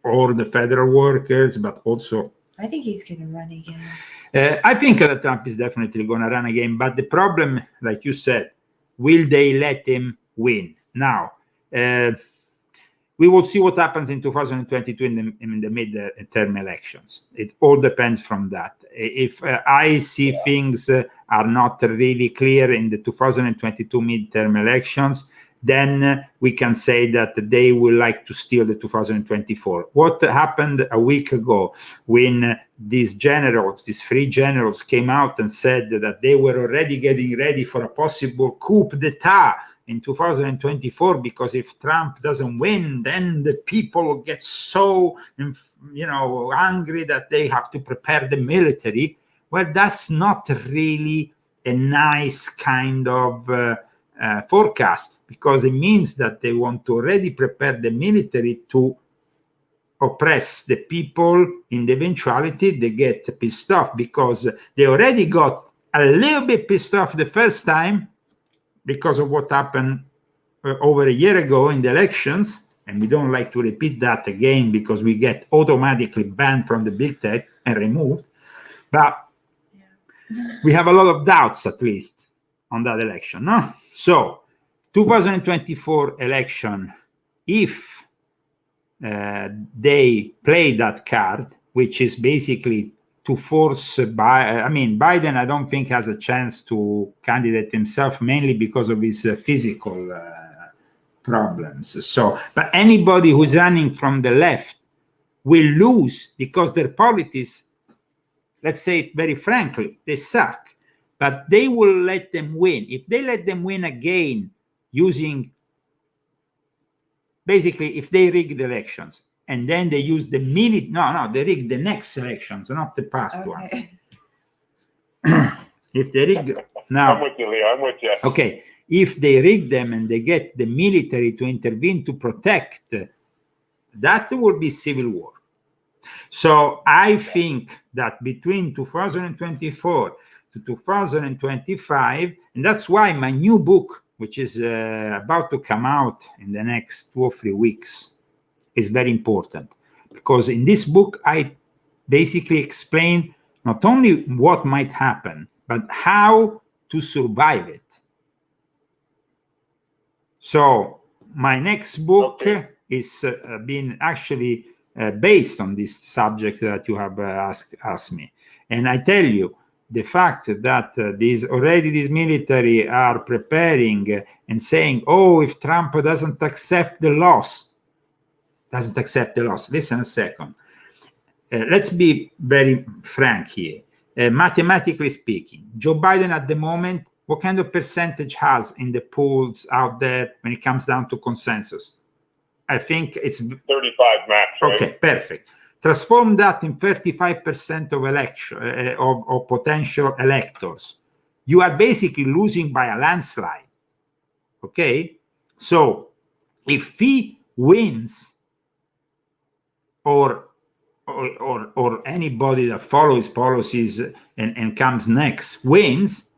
or the federal workers, but also. I think he's going to run again. I think that Trump is definitely going to run again, but the problem, like you said, will they let him win? Now, we will see what happens in 2022 in the mid-term elections. It all depends from that. If I see things are not really clear in the 2022 mid-term elections, then we can say that they will like to steal the 2024. What happened a week ago when these generals, these three generals, came out and said that they were already getting ready for a possible coup d'etat in 2024, because if Trump doesn't win, then the people get so, angry that they have to prepare the military. Well, that's not really a nice kind of forecast, because it means that they want to already prepare the military to oppress the people in the eventuality they get pissed off, because they already got a little bit pissed off the first time because of what happened over a year ago in the elections, and we don't like to repeat that again because we get automatically banned from the big tech and removed. But we have a lot of doubts, at least, on that election, no? So, 2024 election, if they play that card, which is basically to force Biden, I don't think has a chance to candidate himself, mainly because of his physical problems. So, but anybody who's running from the left will lose, because their politics, let's say it very frankly, they suck. But they will let them win. If they let them win again using, basically, if they rig the elections, and then they use the they rig the next elections, not the past ones. If they rig now, I'm with you, Leo. I'm with you. Okay, if they rig them and they get the military to intervene to protect, that will be civil war. So I think that between 2024 to 2025, and that's why my new book which is about to come out in the next 2 or 3 weeks, is very important, because in this book I basically explain not only what might happen, but how to survive it. So my next book is being actually based on this subject that you have asked me. And I tell you, the fact that these military are preparing and saying, oh, if Trump doesn't accept the loss, listen a second. Let's be very frank here. Mathematically speaking, Joe Biden at the moment, what kind of percentage has in the polls out there when it comes down to consensus? I think it's 35 max, right? Okay, perfect. Transform that in 35% of election of potential electors. You are basically losing by a landslide. Okay, so if he wins, or anybody that follows policies and comes next wins,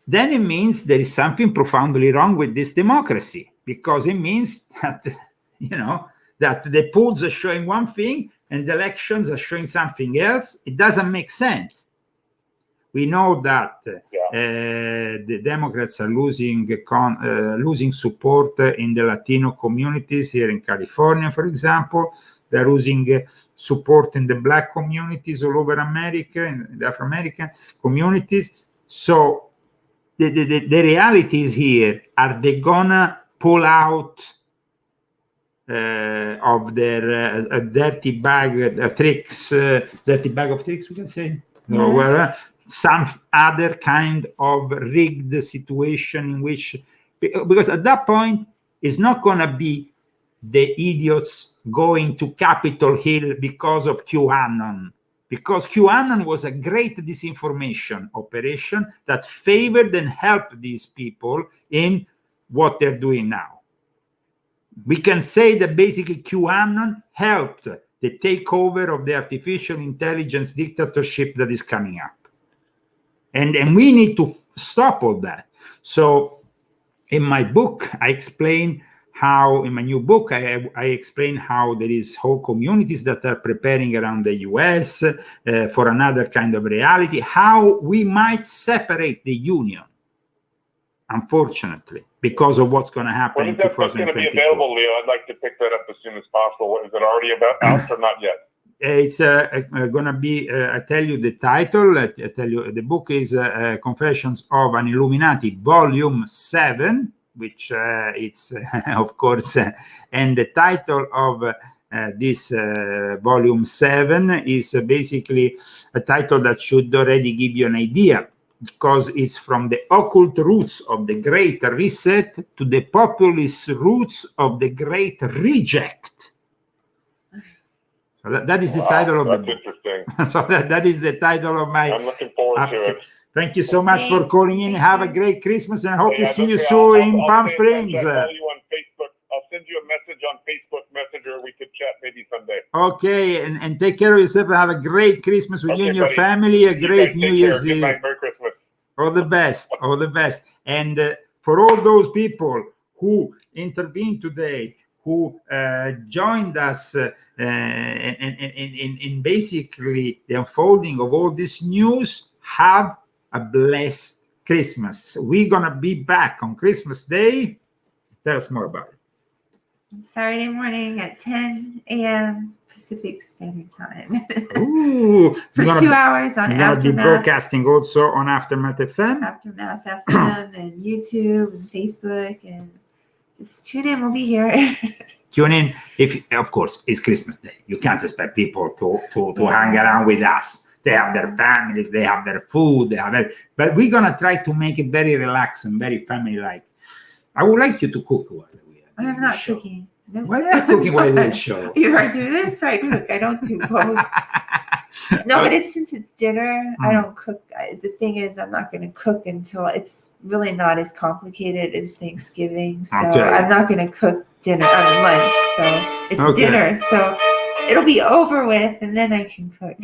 then it means there is something profoundly wrong with this democracy, because it means that, that the polls are showing one thing and the elections are showing something else. It doesn't make sense. We know that the Democrats are losing support in the Latino communities here in California, for example. They're losing support in the Black communities all over America, in the Afro-American communities. So the reality is here, are they gonna pull out of their dirty bag of tricks, we can say? No, well, some other kind of rigged situation in which, because at that point, it's not gonna be the idiots going to Capitol Hill because of QAnon, because QAnon was a great disinformation operation that favored and helped these people in what they're doing now. We can say that basically QAnon helped the takeover of the artificial intelligence dictatorship that is coming up. And we need to stop all that. So in my book, I explain how, in my new book, I explain how there is whole communities that are preparing around the US for another kind of reality, how we might separate the union, unfortunately, because of what's going to happen in 2024. When is that going to be available, Leo? I'd like to pick that up as soon as possible. Is it already out or not yet? It's going to be, I tell you the title, I tell you the book is Confessions of an Illuminati Volume 7, which it's, of course, and the title of this Volume 7 is basically a title that should already give you an idea, because it's from the occult roots of the Great Reset to the populist roots of the Great Reject. So that is the title of the book. Interesting. So that is the title of my. I'm looking forward to it. Thank you so much for calling in. Have a great Christmas, and I hope to see you soon in Palm Springs. I'll call you on Facebook. I'll send you a message on Facebook Messenger. We could chat maybe someday. Okay, and take care of yourself and have a great Christmas with you and your family. A great New Year's Eve. Good night, Merry Christmas. All the best. All the best. And for all those people who intervened today, who joined us in basically the unfolding of all this news, have a blessed Christmas. We're going to be back on Christmas Day. Tell us more about it. Saturday morning at 10 a.m. Pacific Standard Time. Ooh, for 2 hours on Aftermath. We're going to be broadcasting also on Aftermath FM. Aftermath FM and YouTube and Facebook. And just tune in. We'll be here. Tune in. If, of course, it's Christmas Day. You can't expect people to hang around with us. They have their families, they have their food, but we're gonna try to make it very relaxed and very family-like. I would like you to cook while we are. I'm not cooking. No. Why are you cooking while we show? Either I do this or I cook. I don't do both. No, but since it's dinner, I don't cook. The thing is, I'm not going to cook until it's really not as complicated as Thanksgiving. So I'm not going to cook dinner or lunch. So it's dinner. So it'll be over with, and then I can cook.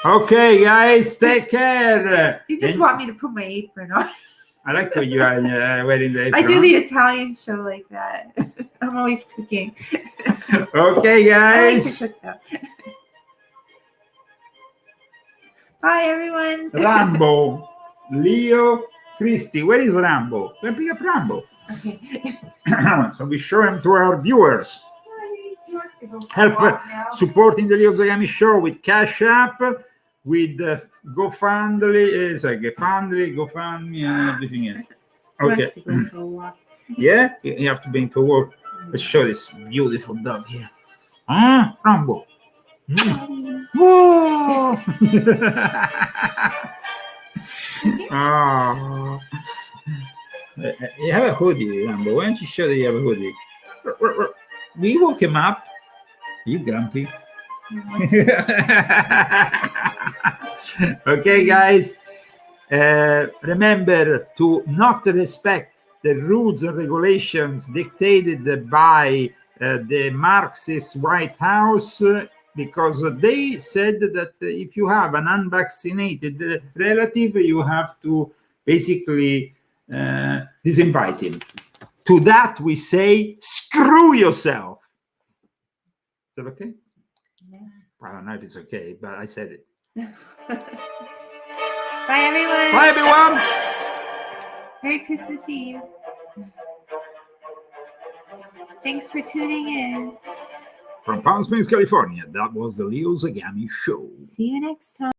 Okay, guys, take care. You just want me to put my apron on. I like how you are wearing the apron. I do the Italian show like that. I'm always cooking. Okay, guys. I like to cook though. Bye, everyone. Rambo, Leo, Christy. Where is Rambo? Go pick up Rambo. Okay. So we show him to our viewers. Help supporting the Leo Zagami show with Cash App, with GoFundMe, GoFundMe, and everything else. Okay. Yeah, you have to bring to work. Let's show this beautiful dog here. Ah, Rambo. Whoa! Oh. You have a hoodie, Rambo. Why don't you show that you have a hoodie? We woke him up. You grumpy. Okay, guys. Remember to not respect the rules and regulations dictated by the Marxist White House, because they said that if you have an unvaccinated relative, you have to basically disinvite him. To that we say, screw yourself. Is that okay? Yeah. I don't know if it's okay, but I said it. Bye, everyone. Bye, everyone. Merry Christmas Eve. Thanks for tuning in. From Palm Springs, California, that was the Leo Zagami Show. See you next time.